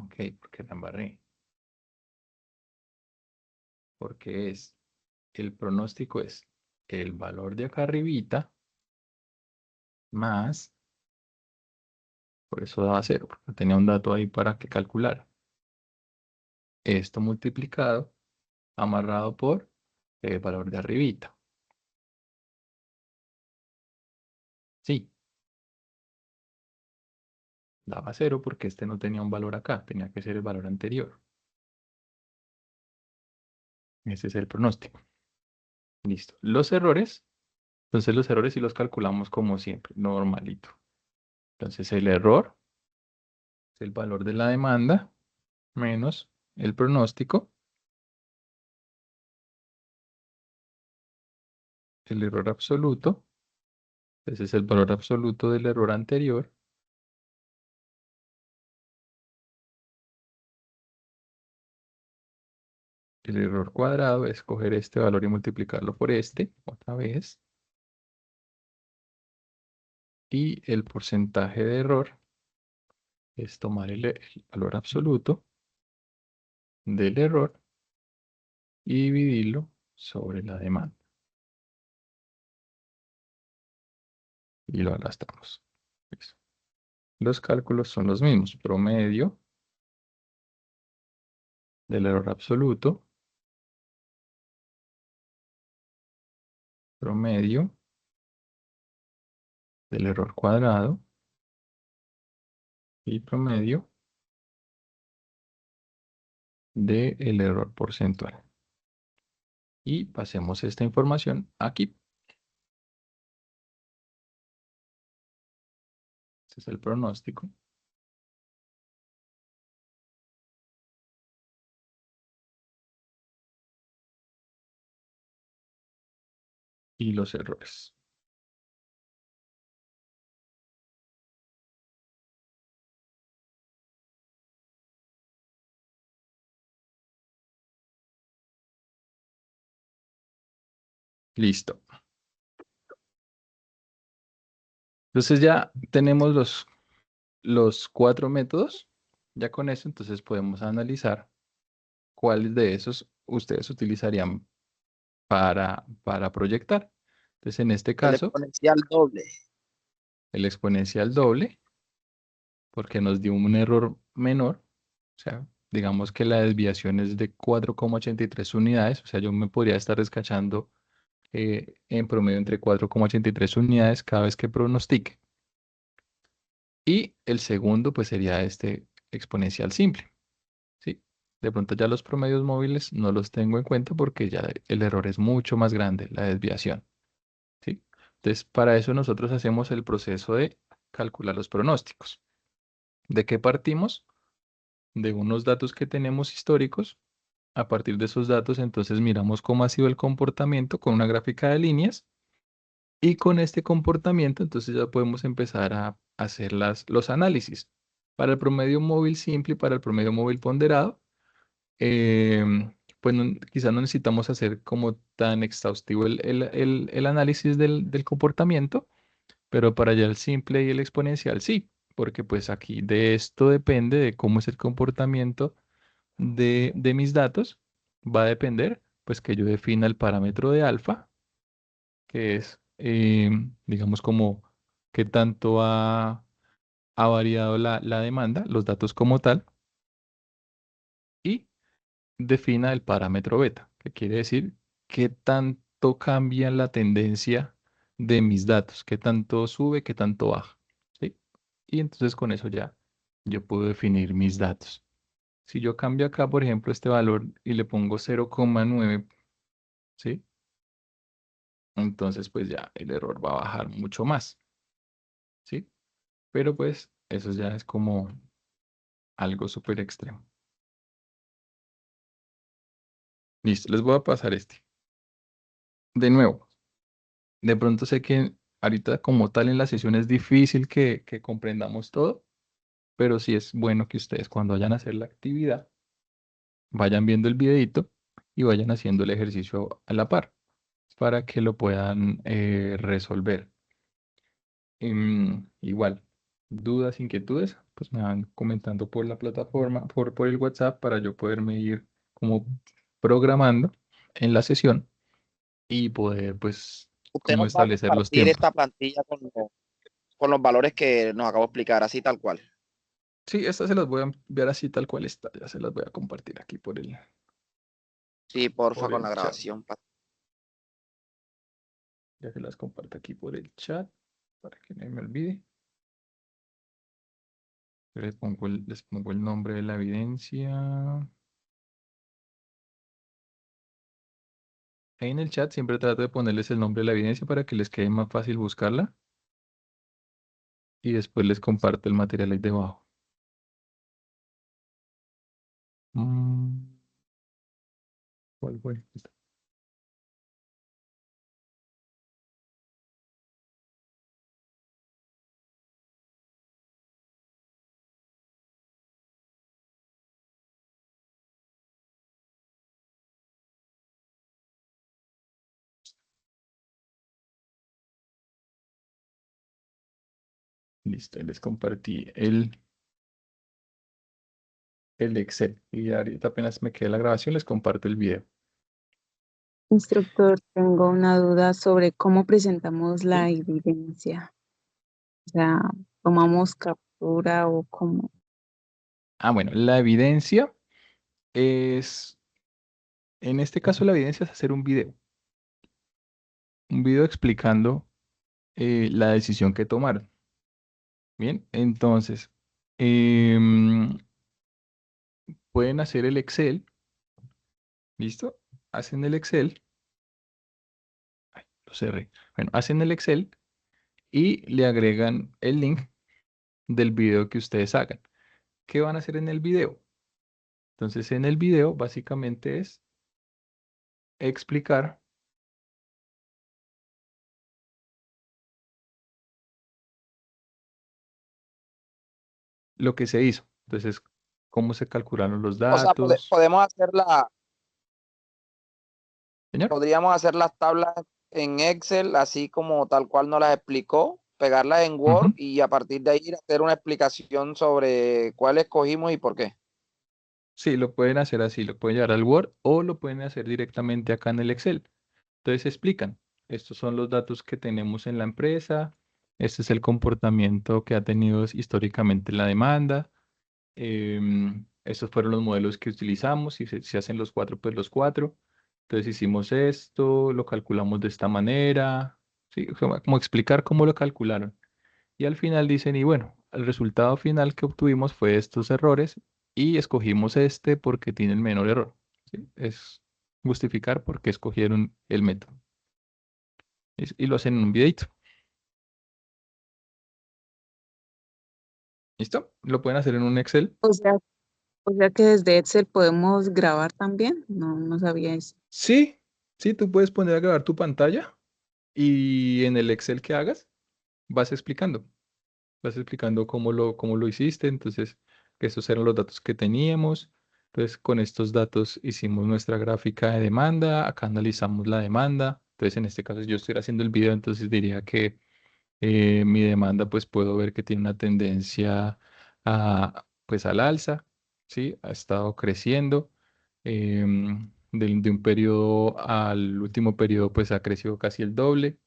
ok, porque la embarré. Porque el pronóstico es el valor de acá arribita más Por eso daba 0, porque tenía un dato ahí para que calculara. Esto multiplicado, amarrado por el valor de arribita. Sí, daba 0 porque este no tenía un valor acá, tenía que ser el valor anterior. Ese es el pronóstico. Listo. Los errores, entonces los errores sí los calculamos como siempre, normalito. Entonces el error es el valor de la demanda menos el pronóstico. El error absoluto, ese es el valor absoluto del error anterior. El error cuadrado es coger este valor y multiplicarlo por este, otra vez. Y el porcentaje de error es tomar el valor absoluto del error y dividirlo sobre la demanda. Y lo arrastramos. Listo. Los cálculos son los mismos. Promedio del error absoluto. Promedio del error cuadrado. Y promedio del error porcentual. Y pasemos esta información aquí. Este es el pronóstico. Y los errores. Listo. Entonces ya tenemos los 4 métodos. Ya con eso entonces podemos analizar cuáles de esos ustedes utilizarían para proyectar. Entonces en este El caso, exponencial doble. el exponencial doble, porque nos dio un error menor. O sea, digamos que la desviación es de 4,83 unidades. O sea, yo me podría estar descachando en promedio entre 4,83 unidades cada vez que pronostique. Y el segundo, pues sería este exponencial simple. ¿Sí? De pronto ya los promedios móviles no los tengo en cuenta porque ya el error es mucho más grande, la desviación. ¿Sí? Entonces, para eso nosotros hacemos el proceso de calcular los pronósticos. ¿De qué partimos? De unos datos que tenemos históricos. A partir de esos datos, entonces miramos cómo ha sido el comportamiento con una gráfica de líneas. Y con este comportamiento, entonces ya podemos empezar a hacer los análisis. Para el promedio móvil simple y para el promedio móvil ponderado, pues quizás no necesitamos hacer como tan exhaustivo el análisis del comportamiento, pero para ya el simple y el exponencial sí, porque pues aquí de esto depende de cómo es el comportamiento de mis datos, va a depender pues que yo defina el parámetro de alfa, que es, digamos, como qué tanto ha variado la demanda, los datos como tal, y defina el parámetro beta, que quiere decir qué tanto cambia la tendencia de mis datos, qué tanto sube, qué tanto baja, ¿sí? Y entonces con eso ya yo puedo definir mis datos. Si yo cambio acá, por ejemplo, este valor y le pongo 0,9, ¿sí? Entonces pues ya el error va a bajar mucho más, ¿sí? Pero pues eso ya es como algo súper extremo. Listo, les voy a pasar este. De nuevo, de pronto sé que ahorita como tal en la sesión es difícil que comprendamos todo, pero sí es bueno que ustedes cuando vayan a hacer la actividad vayan viendo el videito y vayan haciendo el ejercicio a la par para que lo puedan resolver. Igual, dudas, inquietudes, pues me van comentando por la plataforma, por el WhatsApp para yo poderme ir como programando en la sesión y poder pues Usted como nos va a establecer los compartir esta tiempos. plantilla con los valores que nos acabo de explicar, así tal cual. Sí, estas se las voy a enviar así tal cual está. Ya se las voy a compartir aquí Sí, porfa, por con la el chat. grabación. Ya se las comparto aquí por el chat para que no me olvide. Les pongo el nombre de la evidencia. Ahí en el chat siempre trato de ponerles el nombre de la evidencia para que les quede más fácil buscarla. Y después les comparto el material ahí debajo. ¿Cuál fue? Esta. Listo, ahí les compartí el Excel. Y ahorita apenas me quede la grabación, les comparto el video. Instructor, tengo una duda sobre cómo presentamos la ¿Sí? evidencia. O sea, tomamos captura o cómo. Bueno, la evidencia es, en este caso la evidencia es hacer un video. Un video explicando la decisión que tomaron. Bien, entonces, em, pueden hacer el Excel. ¿Listo? Hacen el Excel. Ay, lo cerré. Bueno, hacen el Excel y le agregan el link del video que ustedes hagan. ¿Qué van a hacer en el video? Entonces, en el video básicamente es explicar lo que se hizo. Entonces, cómo se calcularon los O sea, datos. podemos Señor. podríamos hacer las tablas en Excel, así como tal cual nos las explicó, pegarlas en Word Ujú. y a partir de ahí hacer una explicación sobre cuál escogimos y por qué. Sí, lo pueden hacer así, lo pueden llevar al Word o lo pueden hacer directamente acá en el Excel. Entonces explican, estos son los datos que tenemos en la empresa, este es el comportamiento que ha tenido históricamente la demanda, estos fueron los modelos que utilizamos, si se hacen los cuatro, pues los cuatro. Entonces hicimos esto, lo calculamos de esta manera, ¿sí? Como explicar cómo lo calcularon. Y al final dicen, y bueno, el resultado final que obtuvimos fue estos errores y escogimos este porque tiene el menor error. ¿Sí? Es justificar por qué escogieron el método. Y lo hacen en un videito. ¿Listo? Lo pueden hacer en un Excel. O sea que desde Excel podemos grabar también. No, no sabía eso. Sí, sí, tú puedes poner a grabar tu pantalla y en el Excel que hagas vas explicando. Vas explicando cómo lo hiciste. Entonces, que estos eran los datos que teníamos. Entonces, con estos datos hicimos nuestra gráfica de demanda. Acá analizamos la demanda. Entonces, en este caso yo estoy haciendo el video, entonces diría que mi demanda, pues puedo ver que tiene una tendencia pues al alza, ¿sí? Ha estado creciendo. De un periodo al último periodo, pues ha crecido casi el doble.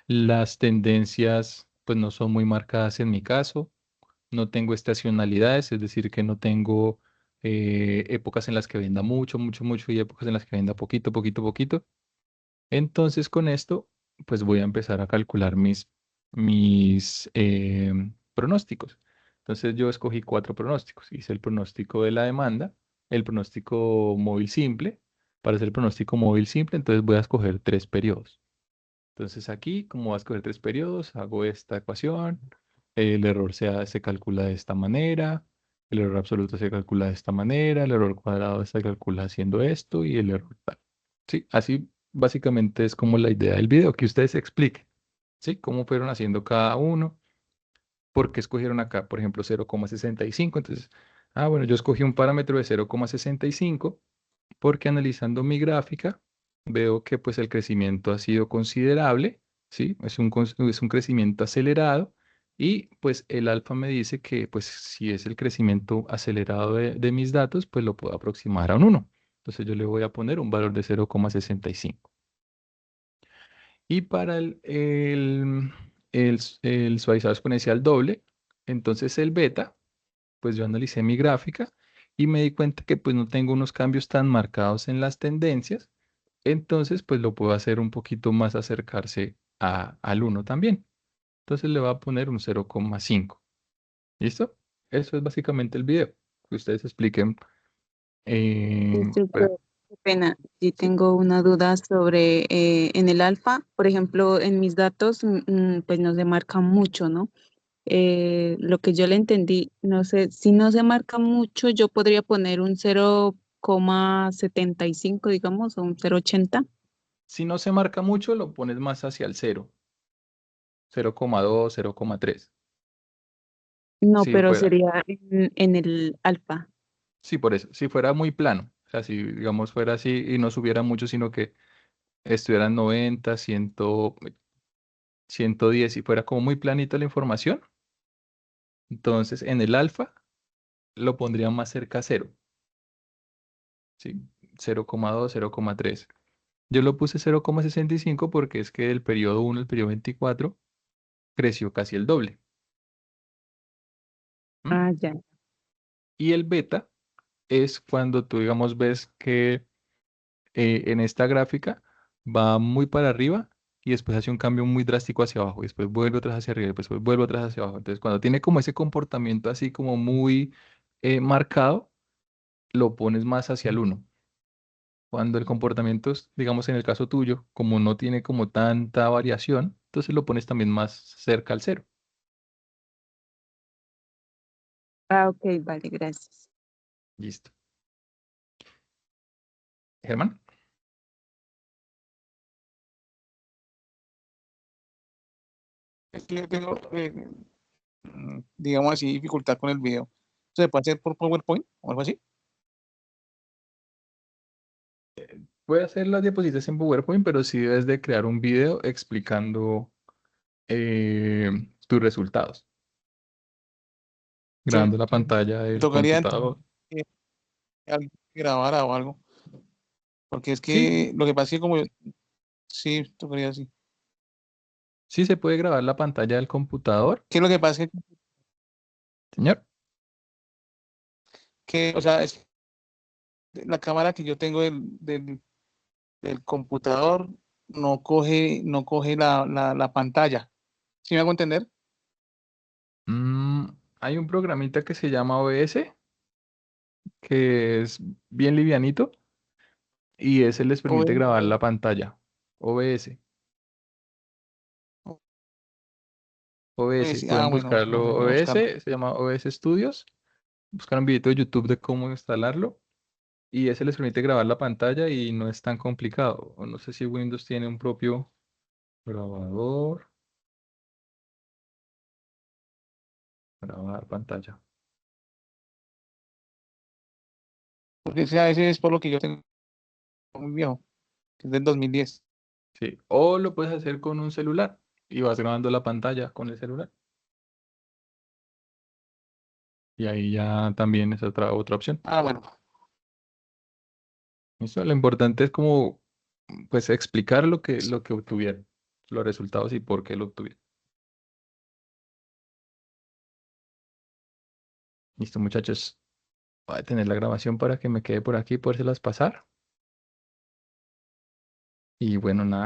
Las tendencias, pues no son muy marcadas en mi caso. No tengo estacionalidades, es decir, que no tengo épocas en las que venda mucho, mucho, mucho y épocas en las que venda poquito, poquito, poquito. Entonces, con esto, pues voy a empezar a calcular mis pronósticos. Entonces, yo escogí cuatro pronósticos. Hice el pronóstico de la demanda, el pronóstico móvil simple. Para hacer el pronóstico móvil simple, entonces voy a escoger tres periodos. Entonces, aquí, como voy a escoger tres periodos, hago esta ecuación. El error se calcula de esta manera. El error absoluto se calcula de esta manera. El error cuadrado se calcula haciendo esto y el error tal. Sí, así básicamente es como la idea del video, que ustedes expliquen, ¿sí? Cómo fueron haciendo cada uno, por qué escogieron acá, por ejemplo, 0,65. Entonces, bueno, yo escogí un parámetro de 0,65 porque analizando mi gráfica veo que pues el crecimiento ha sido considerable, ¿sí? Es un crecimiento acelerado y pues el alfa me dice que pues si es el crecimiento acelerado de mis datos, pues lo puedo aproximar a un 1. Entonces yo le voy a poner un valor de 0,65. Y para el suavizado exponencial doble. Entonces el beta, pues yo analicé mi gráfica y me di cuenta que pues no tengo unos cambios tan marcados en las tendencias. Entonces pues lo puedo hacer un poquito más acercarse al 1 también. Entonces le voy a poner un 0,5. ¿Listo? Eso es básicamente el video. Que ustedes expliquen. Espera, Qué pena. Sí sí. tengo una duda sobre en el alfa, por ejemplo, en mis datos, pues no se marca mucho, ¿no? Lo que yo le entendí, no sé, si no se marca mucho, yo podría poner un 0,75, digamos, o un 0,80. Si no se marca mucho, lo pones más hacia el 0, 0,2, 0,3. No, Si pero fuera, sería en el alfa. sí, por eso. Si fuera muy plano, o sea, si digamos fuera así y no subiera mucho, sino que estuviera en 90, 100, 110 y fuera como muy planita la información, entonces en el alfa lo pondría más cerca a 0, ¿sí? 0,2, 0,3. Yo lo puse 0,65 porque es que el periodo 1 el periodo 24 creció casi el doble. ¿M? Ah, ya. Y el beta es cuando tú, digamos, ves que en esta gráfica va muy para arriba y después hace un cambio muy drástico hacia abajo y después vuelve otra vez hacia arriba y después vuelve otra vez hacia abajo. Entonces, cuando tiene como ese comportamiento así como muy marcado, lo pones más hacia el 1. Cuando el comportamiento es, digamos, en el caso tuyo, como no tiene como tanta variación, entonces lo pones también más cerca al 0. Ah, ok, vale, gracias. Listo. Germán. Es que yo tengo, digamos así, dificultad con el video. ¿Se puede hacer por PowerPoint o algo así? Voy a hacer las diapositivas en PowerPoint, pero sí debes de crear un video explicando eh, tus resultados, Sí, grabando la pantalla del tocaría computador. que alguien grabara o algo. Porque es Sí, que lo que pasa es que como yo, sí, tocaría así. sí se puede grabar la pantalla del computador, ¿Qué es lo que pasa? señor. O sea, es la cámara que yo tengo del computador no coge la pantalla. ¿Sí me hago entender? Mm, hay un programita que se llama OBS, que es bien livianito y ese les O, permite grabar la pantalla. OBS. OBS, pueden bueno, buscarlo. voy a buscarlo. OBS se llama OBS Studios. Buscar un video de YouTube de cómo instalarlo y ese les permite grabar la pantalla y no es tan complicado. O no sé si Windows tiene un propio grabador. Grabar pantalla. Porque ese es por lo que yo tengo muy viejo, que es del 2010. Sí. O lo puedes hacer con un celular y vas grabando la pantalla con el celular. Y ahí ya también es otra opción. Ah, bueno. ¿Listo? Lo importante es como pues explicar lo que obtuvieron, los resultados y por qué lo obtuvieron. Listo, muchachos. Voy a tener la grabación para que me quede por aquí, podérselas pasar. Y bueno, nada.